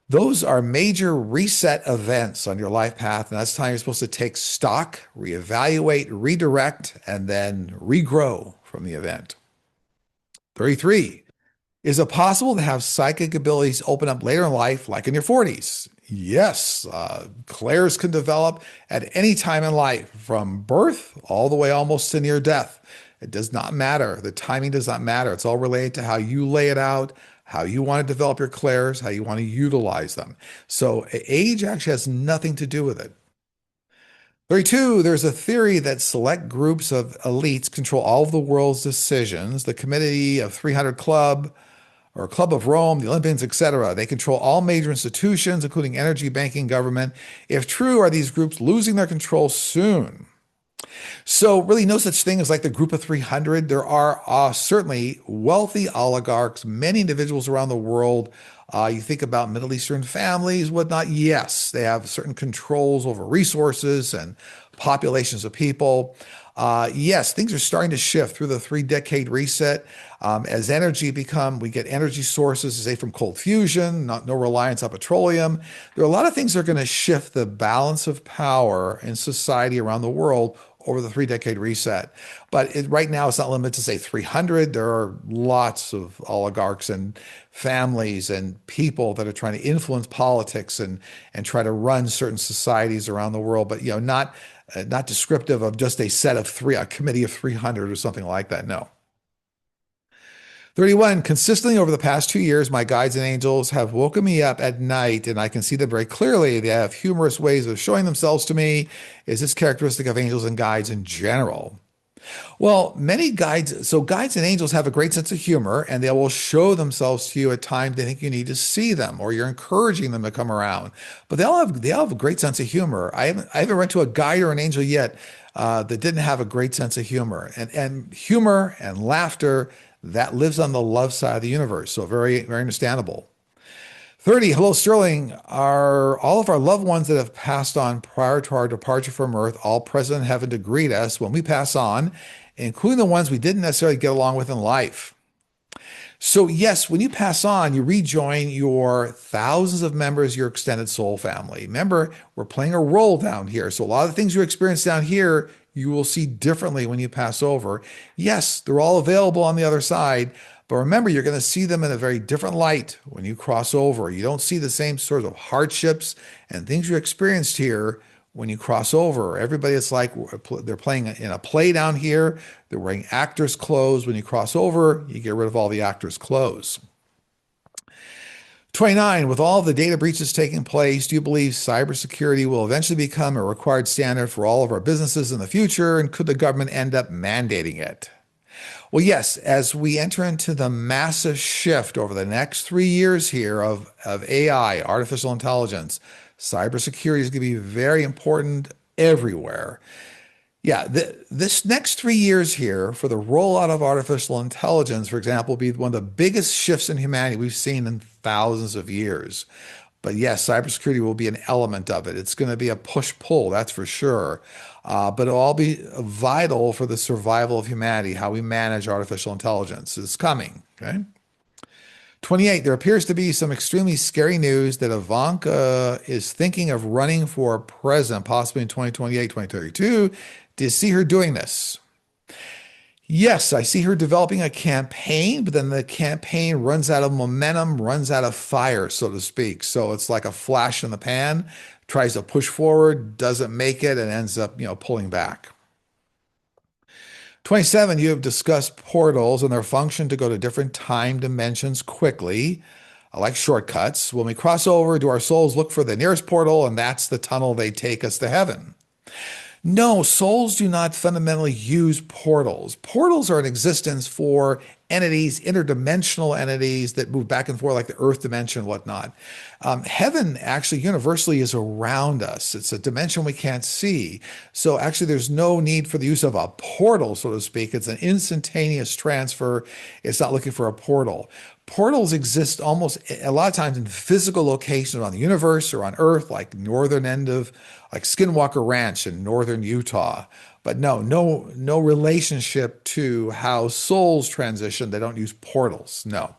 Those are major reset events on your life path. And that's time you're supposed to take stock, reevaluate, redirect, and then regrow from the event. 33. Is it possible to have psychic abilities open up later in life, like in your 40s? Yes, clairs can develop at any time in life, from birth all the way almost to near death. It does not matter. The timing does not matter. It's all related to how you lay it out, how you want to develop your clairs, how you want to utilize them. So age actually has nothing to do with it. 32, there's a theory that select groups of elites control all of the world's decisions. The Committee of 300 Club or Club of Rome, the Olympians, etc. They control all major institutions, including energy, banking, government. If true, are these groups losing their control soon? So, really, no such thing as like the group of 300. There are certainly wealthy oligarchs, many individuals around the world. You think about Middle Eastern families, whatnot. Yes, they have certain controls over resources and populations of people. Yes, things are starting to shift through the 3 decade reset. As energy we get energy sources, say from cold fusion, no reliance on petroleum. There are a lot of things that are going to shift the balance of power in society around the world over the 3 decade reset. But right now, it's not limited to, say, 300. There are lots of oligarchs and families and people that are trying to influence politics and try to run certain societies around the world, but not descriptive of just a set of a committee of 300 or something like that. No. 31, consistently over the past 2 years, my guides and angels have woken me up at night and I can see them very clearly. They have humorous ways of showing themselves to me. Is this characteristic of angels and guides in general? Well, guides and angels have a great sense of humor and they will show themselves to you at times they think you need to see them or you're encouraging them to come around. But they all have a great sense of humor. I haven't run to a guide or an angel yet that didn't have a great sense of humor. And humor and laughter, that lives on the love side of the universe. So very, very understandable. 30, hello, Sterling. Are all of our loved ones that have passed on prior to our departure from Earth all present in heaven to greet us when we pass on, including the ones we didn't necessarily get along with in life? So, yes, when you pass on, you rejoin your thousands of members, your extended soul family. Remember, we're playing a role down here. So, a lot of the things you experience down here, you will see differently when you pass over. Yes, they're all available on the other side, but remember, you're going to see them in a very different light when you cross over. You don't see the same sort of hardships and things you experienced here when you cross over. Everybody, it's like they're playing in a play down here. They're wearing actors' clothes. When you cross over, you get rid of all the actors' clothes. 29, with all the data breaches taking place, do you believe cybersecurity will eventually become a required standard for all of our businesses in the future? And could the government end up mandating it? Well, yes, as we enter into the massive shift over the next 3 years here of AI, artificial intelligence, cybersecurity is going to be very important everywhere. Yeah, this next 3 years here for the rollout of artificial intelligence, for example, will be one of the biggest shifts in humanity we've seen in thousands of years. But yes, cybersecurity will be an element of it. It's going to be a push-pull, that's for sure. But it'll all be vital for the survival of humanity, how we manage artificial intelligence. It's coming, okay? 28, there appears to be some extremely scary news that Ivanka is thinking of running for president, possibly in 2028, 2032. Do you see her doing this? Yes, I see her developing a campaign, but then the campaign runs out of momentum, runs out of fire, so to speak. So it's like a flash in the pan, tries to push forward, doesn't make it, and ends up, pulling back. 27, you have discussed portals and their function to go to different time dimensions quickly. I like shortcuts. When we cross over, do our souls look for the nearest portal, and that's the tunnel they take us to heaven? No, souls do not fundamentally use portals. Portals are in existence for entities, interdimensional entities that move back and forth, like the earth dimension and whatnot. Heaven actually universally is around us. It's a dimension we can't see. So actually, there's no need for the use of a portal, so to speak. It's an instantaneous transfer. It's not looking for a portal. Portals exist almost a lot of times in physical locations around the universe or on Earth, like northern end of like Skinwalker Ranch in northern Utah. But no relationship to how souls transition. They don't use portals. No.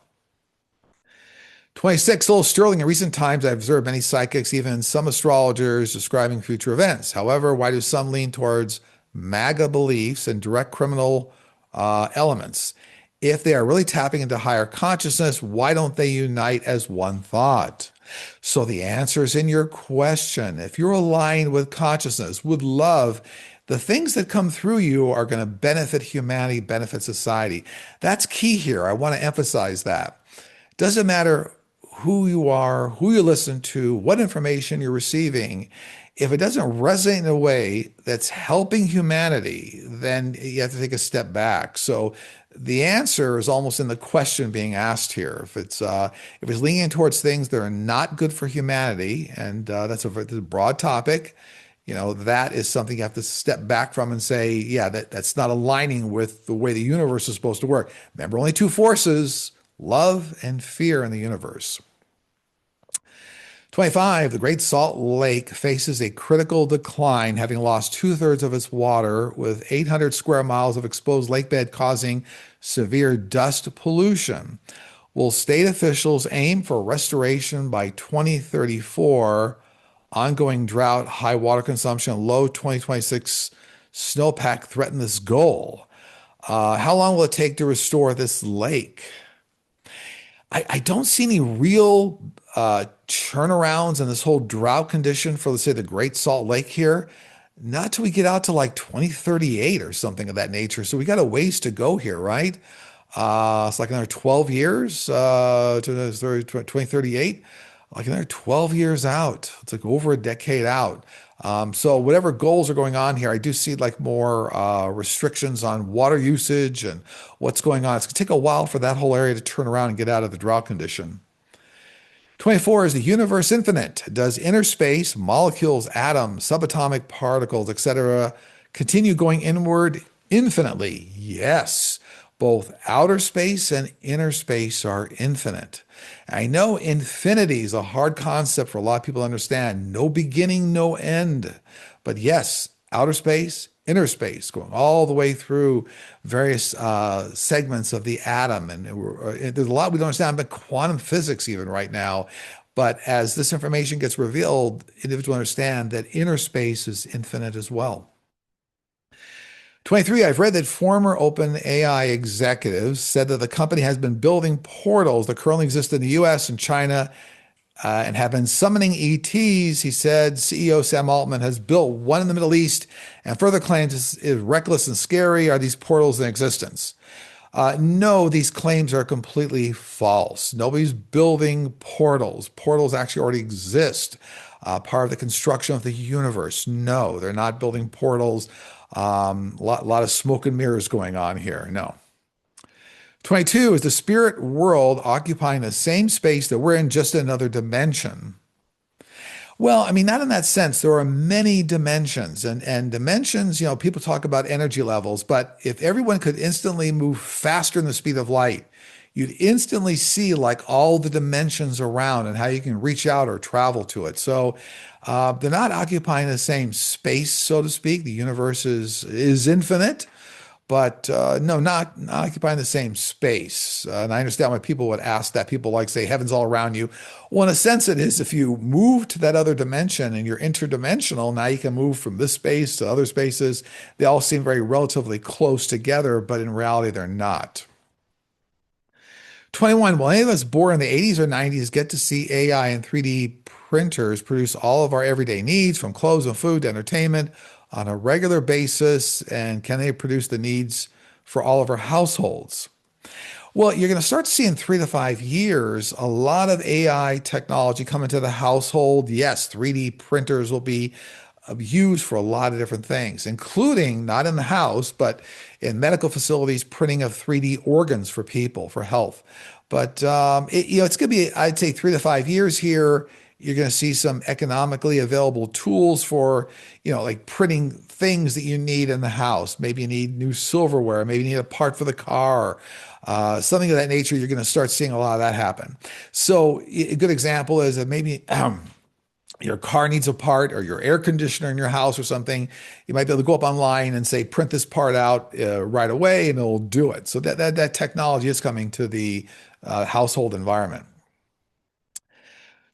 26, Lowell Sterling. In recent times, I've observed many psychics, even some astrologers, describing future events. However, why do some lean towards MAGA beliefs and direct criminal elements? If they are really tapping into higher consciousness, why don't they unite as one thought? So the answer is in your question. If you're aligned with consciousness, with love, the things that come through you are going to benefit humanity, benefit society. That's key here. I want to emphasize that. Doesn't matter who you are, who you listen to, what information you're receiving. If it doesn't resonate in a way that's helping humanity, then you have to take a step back. So the answer is almost in the question being asked here. If it's leaning towards things that are not good for humanity, and that's a broad topic, that is something you have to step back from and say, yeah, that's not aligning with the way the universe is supposed to work. Remember, only two forces, love and fear in the universe. 25, the Great Salt Lake faces a critical decline, having lost two-thirds of its water, with 800 square miles of exposed lake bed causing severe dust pollution. Will state officials aim for restoration by 2034? Ongoing drought, high water consumption, low 2026 snowpack threaten this goal. How long will it take to restore this lake? I don't see any real turnarounds in this whole drought condition for, let's say, the Great Salt Lake here. Not till we get out to like 2038 or something of that nature. So we got a ways to go here, right? It's like another 12 years to 2038, like another 12 years out. It's like over a decade out. So whatever goals are going on here, I do see like more restrictions on water usage and what's going on. It's going to take a while for that whole area to turn around and get out of the drought condition. 24, is the universe infinite? Does inner space, molecules, atoms, subatomic particles, etc., continue going inward infinitely? Yes. Both outer space and inner space are infinite. I know infinity is a hard concept for a lot of people to understand. No beginning, no end. But yes, outer space, inner space, going all the way through various segments of the atom. And there's a lot we don't understand about quantum physics even right now. But as this information gets revealed, individuals understand that inner space is infinite as well. 23, I've read that former OpenAI executives said that the company has been building portals that currently exist in the US and China and have been summoning ETs. He said CEO Sam Altman has built one in the Middle East and further claims is reckless and scary. Are these portals in existence? No, these claims are completely false. Nobody's building portals. Portals actually already exist, part of the construction of the universe. No, they're not building portals. Lot of smoke and mirrors going on here. No. 22 is the spirit world occupying the same space that we're in, just another dimension. Well, I mean, not in that sense. There are many dimensions, and dimensions, people talk about energy levels, but if everyone could instantly move faster than the speed of light, you'd instantly see like all the dimensions around and how you can reach out or travel to it. So they're not occupying the same space, so to speak. The universe is infinite, but no, not occupying the same space. And I understand why people would ask that. People like say heaven's all around you. Well, in a sense, it is. If you move to that other dimension and you're interdimensional, now you can move from this space to other spaces. They all seem very relatively close together, but in reality, they're not. 21, will any of us born in the 80s or 90s get to see AI and 3D printers produce all of our everyday needs, from clothes and food to entertainment, on a regular basis? And can they produce the needs for all of our households? Well, you're going to start seeing 3 to 5 years, a lot of AI technology come into the household. Yes, 3D printers will be used for a lot of different things, including not in the house, but in medical facilities, printing of 3D organs for people for health. But it's going to be, I'd say, 3 to 5 years here. You're going to see some economically available tools for, like printing things that you need in the house. Maybe you need new silverware. Maybe you need a part for the car, something of that nature. You're going to start seeing a lot of that happen. So a good example is that maybe your car needs a part, or your air conditioner in your house or something. You might be able to go up online and say, print this part out right away, and it'll do it. So that technology is coming to the household environment.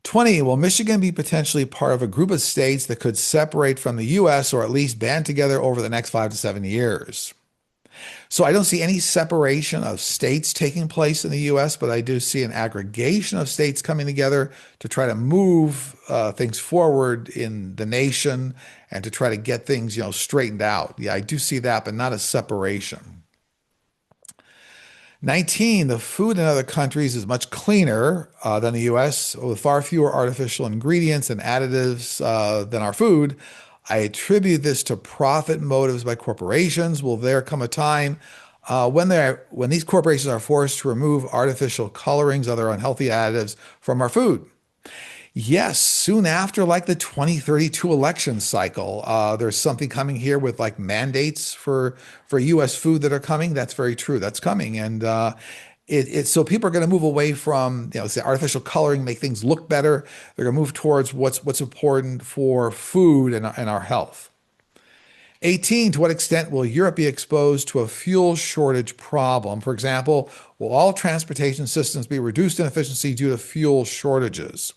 20, will Michigan be potentially part of a group of states that could separate from the US or at least band together over the next 5 to 7 years? So I don't see any separation of states taking place in the US, but I do see an aggregation of states coming together to try to move things forward in the nation and to try to get things, straightened out. Yeah, I do see that, but not a separation. 19, the food in other countries is much cleaner than the US, with far fewer artificial ingredients and additives than our food. I attribute this to profit motives by corporations. Will there come a time when these corporations are forced to remove artificial colorings, other unhealthy additives from our food? Yes, soon after, like the 2032 election cycle, there's something coming here with like mandates for U.S. food that are coming. That's very true. That's coming, and so people are going to move away from, say, artificial coloring, make things look better. They're going to move towards what's important for food and our health. 18, to what extent will Europe be exposed to a fuel shortage problem? For example, will all transportation systems be reduced in efficiency due to fuel shortages?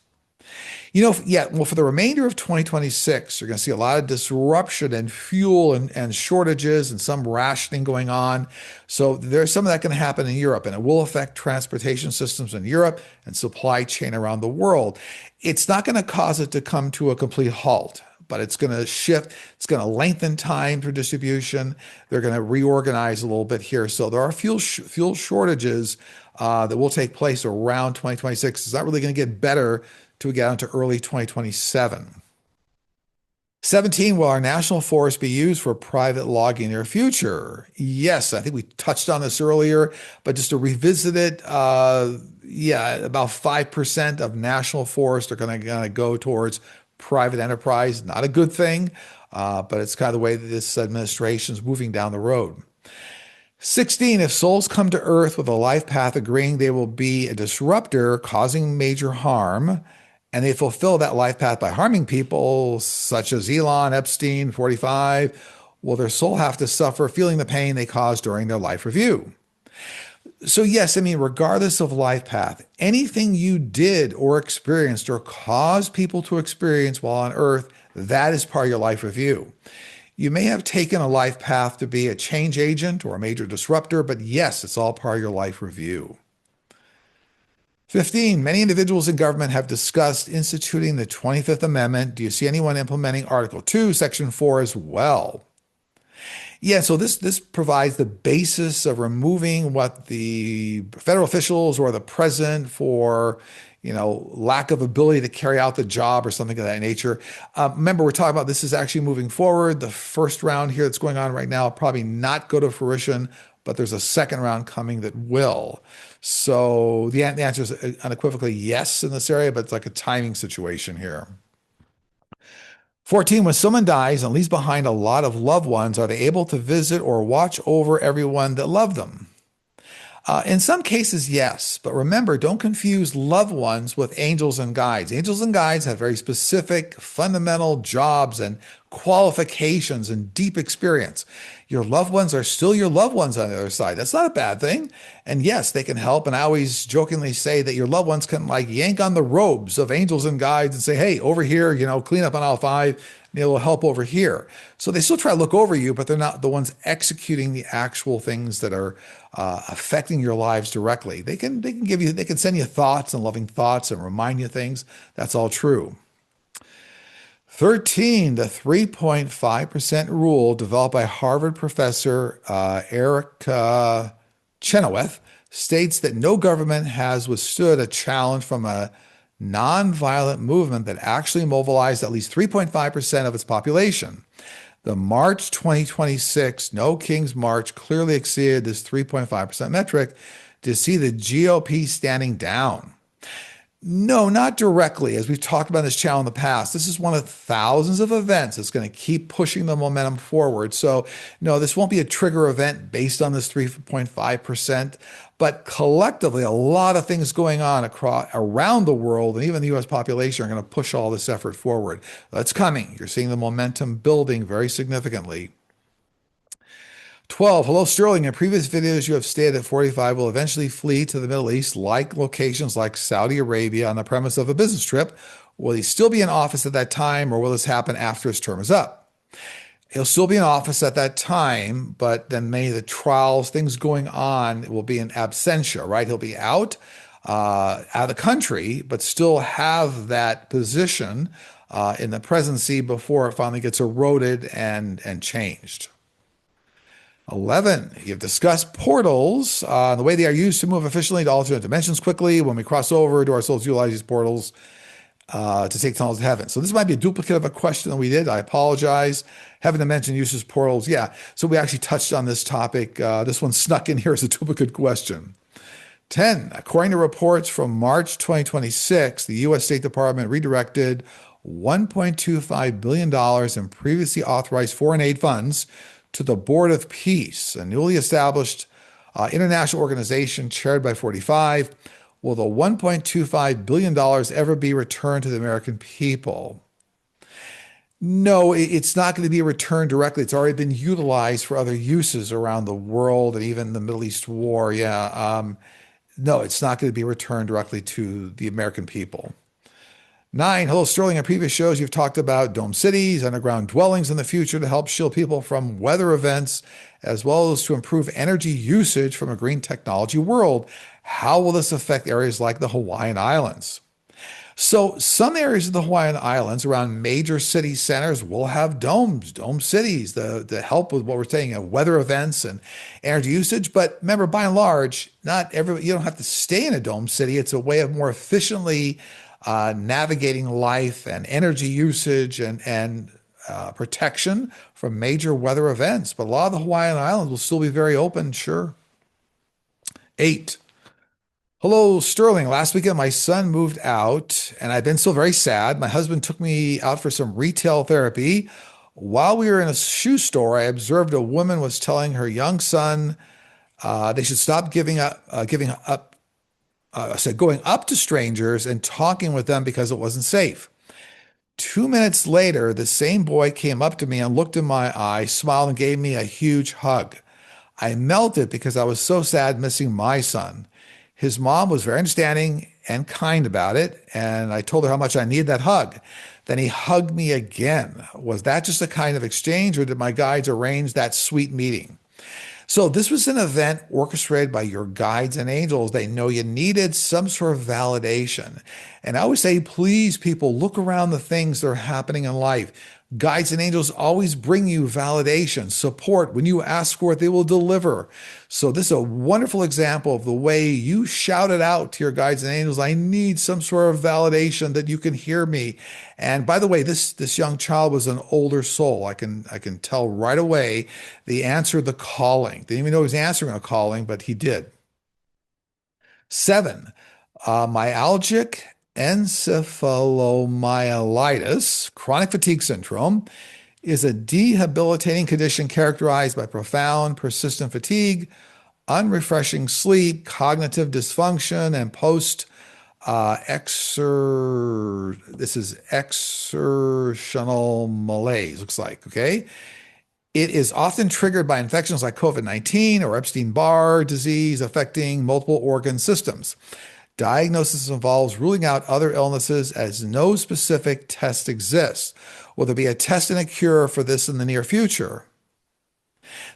Well, for the remainder of 2026, you're going to see a lot of disruption in fuel and shortages and some rationing going on. So there's some of that going to happen in Europe, and it will affect transportation systems in Europe and supply chain around the world. It's not going to cause it to come to a complete halt, but it's going to shift. It's going to lengthen time for distribution. They're going to reorganize a little bit here. So there are fuel shortages that will take place around 2026. It's not really going to get better till we get into early 2027. 17, will our national forest be used for private logging in the near future? Yes, I think we touched on this earlier, but just to revisit it, about 5% of national forests are going to go towards private enterprise. Not a good thing, but it's kind of the way that this administration is moving down the road. 16, if souls come to Earth with a life path agreeing they will be a disruptor causing major harm, and they fulfill that life path by harming people, such as Elon, Epstein, 45, will their soul have to suffer feeling the pain they caused during their life review? So, yes, I mean, regardless of life path, anything you did or experienced or caused people to experience while on earth, that is part of your life review. You may have taken a life path to be a change agent or a major disruptor, but yes, it's all part of your life review. 15, many individuals in government have discussed instituting the 25th Amendment. Do you see anyone implementing Article 2, Section 4 as well? Yeah, so this provides the basis of removing what the federal officials or the president for, lack of ability to carry out the job or something of that nature. Remember, we're talking about this is actually moving forward. The first round here that's going on right now will probably not go to fruition, but there's a second round coming that will. So the answer is unequivocally yes in this area, but it's like a timing situation here. 14, when someone dies and leaves behind a lot of loved ones, are they able to visit or watch over everyone that loved them? In some cases, yes, but remember, don't confuse loved ones with angels and guides. Angels and guides have very specific, fundamental jobs and qualifications and deep experience. Your loved ones are still your loved ones on the other side. That's not a bad thing. And yes, they can help. And I always jokingly say that your loved ones can like yank on the robes of angels and guides and say, hey, over here, clean up on aisle 5. They will help over here. So they still try to look over you, but they're not the ones executing the actual things that are affecting your lives directly. They can send you thoughts and loving thoughts and remind you things. That's all true. 13, the 3.5% rule developed by Harvard professor Eric Chenoweth states that no government has withstood a challenge from a nonviolent movement that actually mobilized at least 3.5% of its population. The March 2026 No King's March clearly exceeded this 3.5% metric to see the GOP standing down. No, not directly. As we've talked about this channel in the past, this is one of thousands of events that's going to keep pushing the momentum forward. So, no, this won't be a trigger event based on this 3.5%, but collectively, a lot of things going on around the world and even the US population are going to push all this effort forward. That's coming. You're seeing the momentum building very significantly. 12. Hello, Sterling. In previous videos, you have stated that 45 will eventually flee to the Middle East, like locations like Saudi Arabia, on the premise of a business trip. Will he still be in office at that time, or will this happen after his term is up? He'll still be in office at that time, but then many of the trials, things going on, will be in absentia, right? He'll be out of the country, but still have that position in the presidency before it finally gets eroded and changed. 11, you've discussed portals, the way they are used to move efficiently to alternate dimensions quickly. When we cross over, do our souls utilize these portals to take tunnels to heaven? So this might be a duplicate of a question that we did. I apologize. Heaven dimension uses portals. Yeah, so we actually touched on this topic. This one snuck in here as a duplicate question. 10, according to reports from March 2026, the U.S. State Department redirected $1.25 billion in previously authorized foreign aid funds to the Board of Peace, a newly established international organization chaired by 45. Will the $1.25 billion ever be returned to the American people? No, it's not going to be returned directly. It's already been utilized for other uses around the world and even the Middle East war. Yeah. No, it's not going to be returned directly to the American people. 9, hello, Sterling. In previous shows, you've talked about dome cities, underground dwellings in the future to help shield people from weather events, as well as to improve energy usage from a green technology world. How will this affect areas like the Hawaiian Islands? So some areas of the Hawaiian Islands around major city centers will have domes, dome cities, to help with what we're saying, weather events and energy usage. But remember, by and large, you don't have to stay in a dome city. It's a way of more efficiently navigating life and energy usage and protection from major weather events. But a lot of the Hawaiian Islands will still be very open, sure. 8, hello, Sterling. Last weekend, my son moved out, and I've been so very sad. My husband took me out for some retail therapy. While we were in a shoe store, I observed a woman was telling her young son they should stop going up to strangers and talking with them because it wasn't safe. 2 minutes later, the same boy came up to me and looked in my eyes, smiled, and gave me a huge hug. I melted because I was so sad missing my son. His mom was very understanding and kind about it, and I told her how much I needed that hug. Then he hugged me again. Was that just a kind of exchange, or did my guides arrange that sweet meeting? So this was an event orchestrated by your guides and angels. They know you needed some sort of validation. And I always say, please, people, look around the things that are happening in life. Guides and angels always bring you validation, support. When you ask for it, they will deliver. So this is a wonderful example of the way you shouted out to your guides and angels, I need some sort of validation that you can hear me. And by the way, this young child was an older soul. I can tell right away they answered the calling. Didn't even know he was answering a calling, but he did. 7, myalgic encephalomyelitis, chronic fatigue syndrome, is a debilitating condition characterized by profound, persistent fatigue, unrefreshing sleep, cognitive dysfunction, and post this is exertional malaise, looks like, okay? It is often triggered by infections like COVID-19 or Epstein-Barr disease affecting multiple organ systems. Diagnosis involves ruling out other illnesses as no specific test exists. Will there be a test and a cure for this in the near future?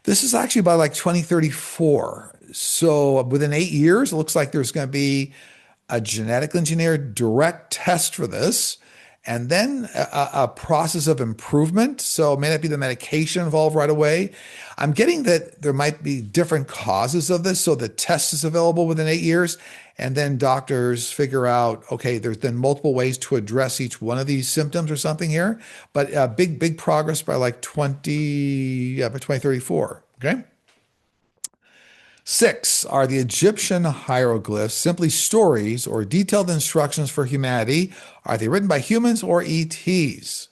This is actually by like 2034. So within 8 years, it looks like there's going to be a genetically engineered direct test for this, and then a process of improvement. So it may not be the medication involved right away. I'm getting that there might be different causes of this. So the test is available within 8 years, and then doctors figure out, okay, there's then multiple ways to address each one of these symptoms or something here. But big progress by like 2034. Okay. 6 are the Egyptian hieroglyphs, simply stories or detailed instructions for humanity. Are they written by humans or ETs?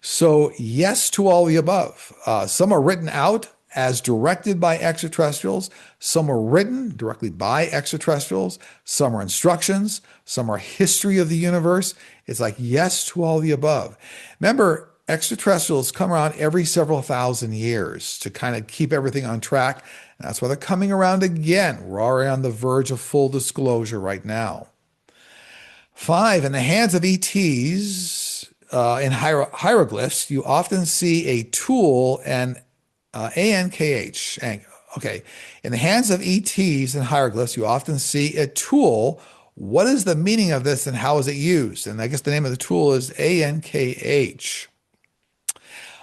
So, yes to all the above. Some are written out as directed by extraterrestrials. Some are written directly by extraterrestrials. Some are instructions. Some are history of the universe. It's like yes to all the above. Remember, extraterrestrials come around every several thousand years to kind of keep everything on track. That's why they're coming around again. We're already on the verge of full disclosure right now. 5, in the hands of ETs, in hieroglyphs, you often see a tool and ANKH. Okay. In the hands of ETs and hieroglyphs, you often see a tool. What is the meaning of this and how is it used? And I guess the name of the tool is ANKH.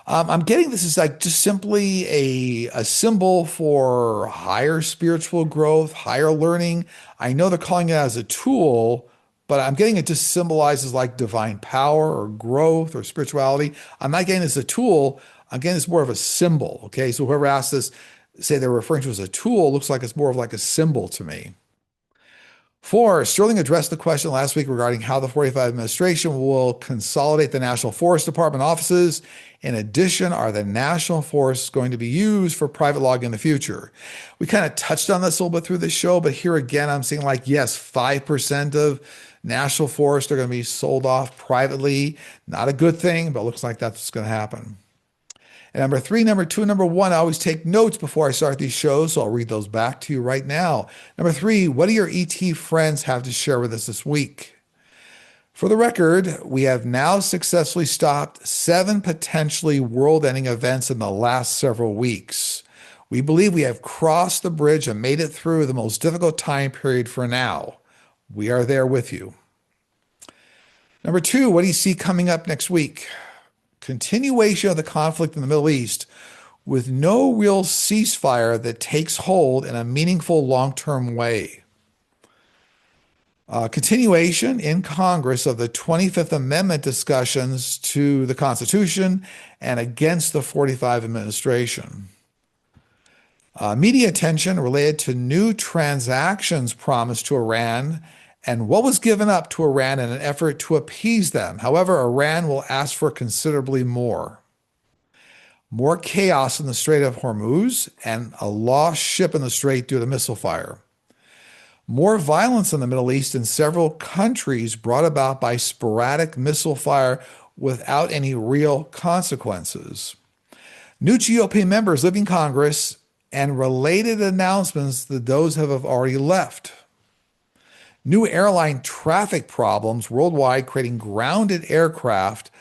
I'm getting this is like just simply a symbol for higher spiritual growth, higher learning. I know they're calling it as a tool, but I'm getting it just symbolizes like divine power or growth or spirituality. I'm not getting it as a tool. I'm getting it's more of a symbol. Okay. So whoever asked this, say they're referring to it as a tool, looks like it's more of like a symbol to me. 4, Sterling addressed the question last week regarding how the 45 administration will consolidate the National Forest Department offices. In addition, are the national forests going to be used for private logging in the future? We kind of touched on this a little bit through the show, but here again, I'm seeing like, yes, 5% of national forests are going to be sold off privately. Not a good thing, but it looks like that's what's going to happen. And number 3, number 2, number 1, I always take notes before I start these shows, so I'll read those back to you right now. Number 3, what do your ET friends have to share with us this week? For the record, we have now successfully stopped 7 potentially world-ending events in the last several weeks. We believe we have crossed the bridge and made it through the most difficult time period for now. We are there with you. Number 2, what do you see coming up next week? Continuation of the conflict in the Middle East with no real ceasefire that takes hold in a meaningful long-term way. Continuation in Congress of the 25th Amendment discussions to the Constitution and against the 45 administration. Media attention related to new transactions promised to Iran and what was given up to Iran in an effort to appease them. However, Iran will ask for considerably more. More chaos in the Strait of Hormuz and a lost ship in the strait due to missile fire. More violence in the Middle East in several countries brought about by sporadic missile fire without any real consequences. New GOP members leaving Congress and related announcements that those have already left. New airline traffic problems worldwide, creating grounded aircraft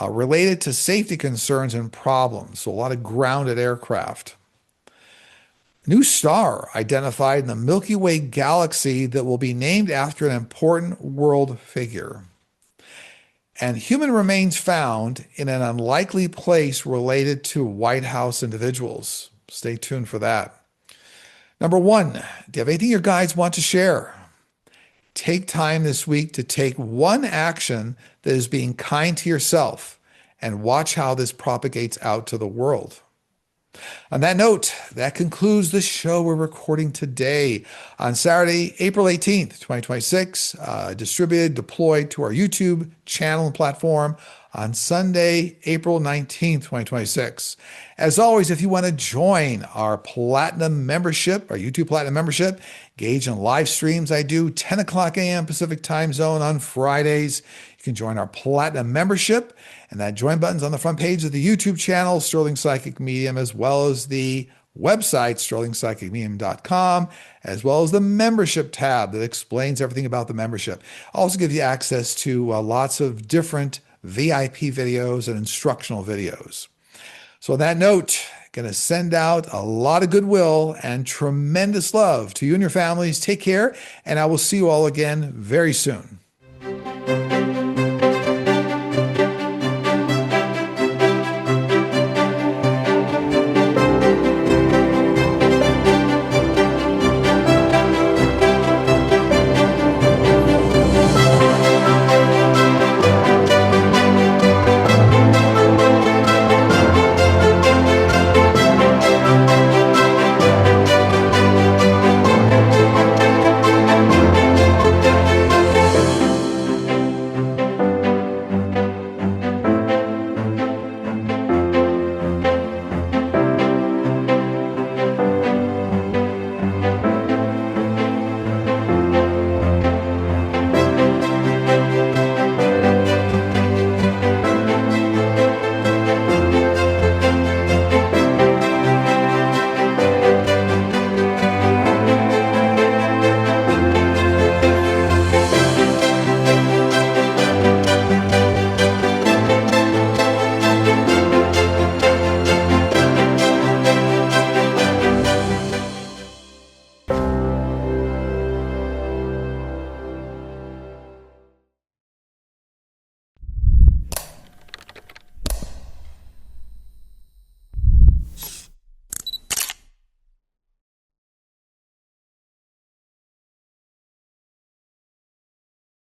related to safety concerns and problems. So, a lot of grounded aircraft. New star identified in the Milky Way galaxy that will be named after an important world figure. And human remains found in an unlikely place related to White House individuals. Stay tuned for that. Number one, do you have anything your guides want to share? Take time this week to take one action that is being kind to yourself and watch how this propagates out to the world. On that note, that concludes the show we're recording today on Saturday, April 18th, 2026, distributed, deployed to our YouTube channel and platform on Sunday, April 19th, 2026. As always, if you want to join our Platinum membership, our YouTube Platinum membership, engage in live streams I do 10 o'clock a.m. Pacific time zone on Fridays. You can join our Platinum membership, and that join button's on the front page of the YouTube channel, Sterling Psychic Medium, as well as the website, sterlingpsychicmedium.com, as well as the membership tab that explains everything about the membership. Also gives you access to lots of different VIP videos and instructional videos. So on that note, going to send out a lot of goodwill and tremendous love to you and your families. Take care, and I will see you all again very soon.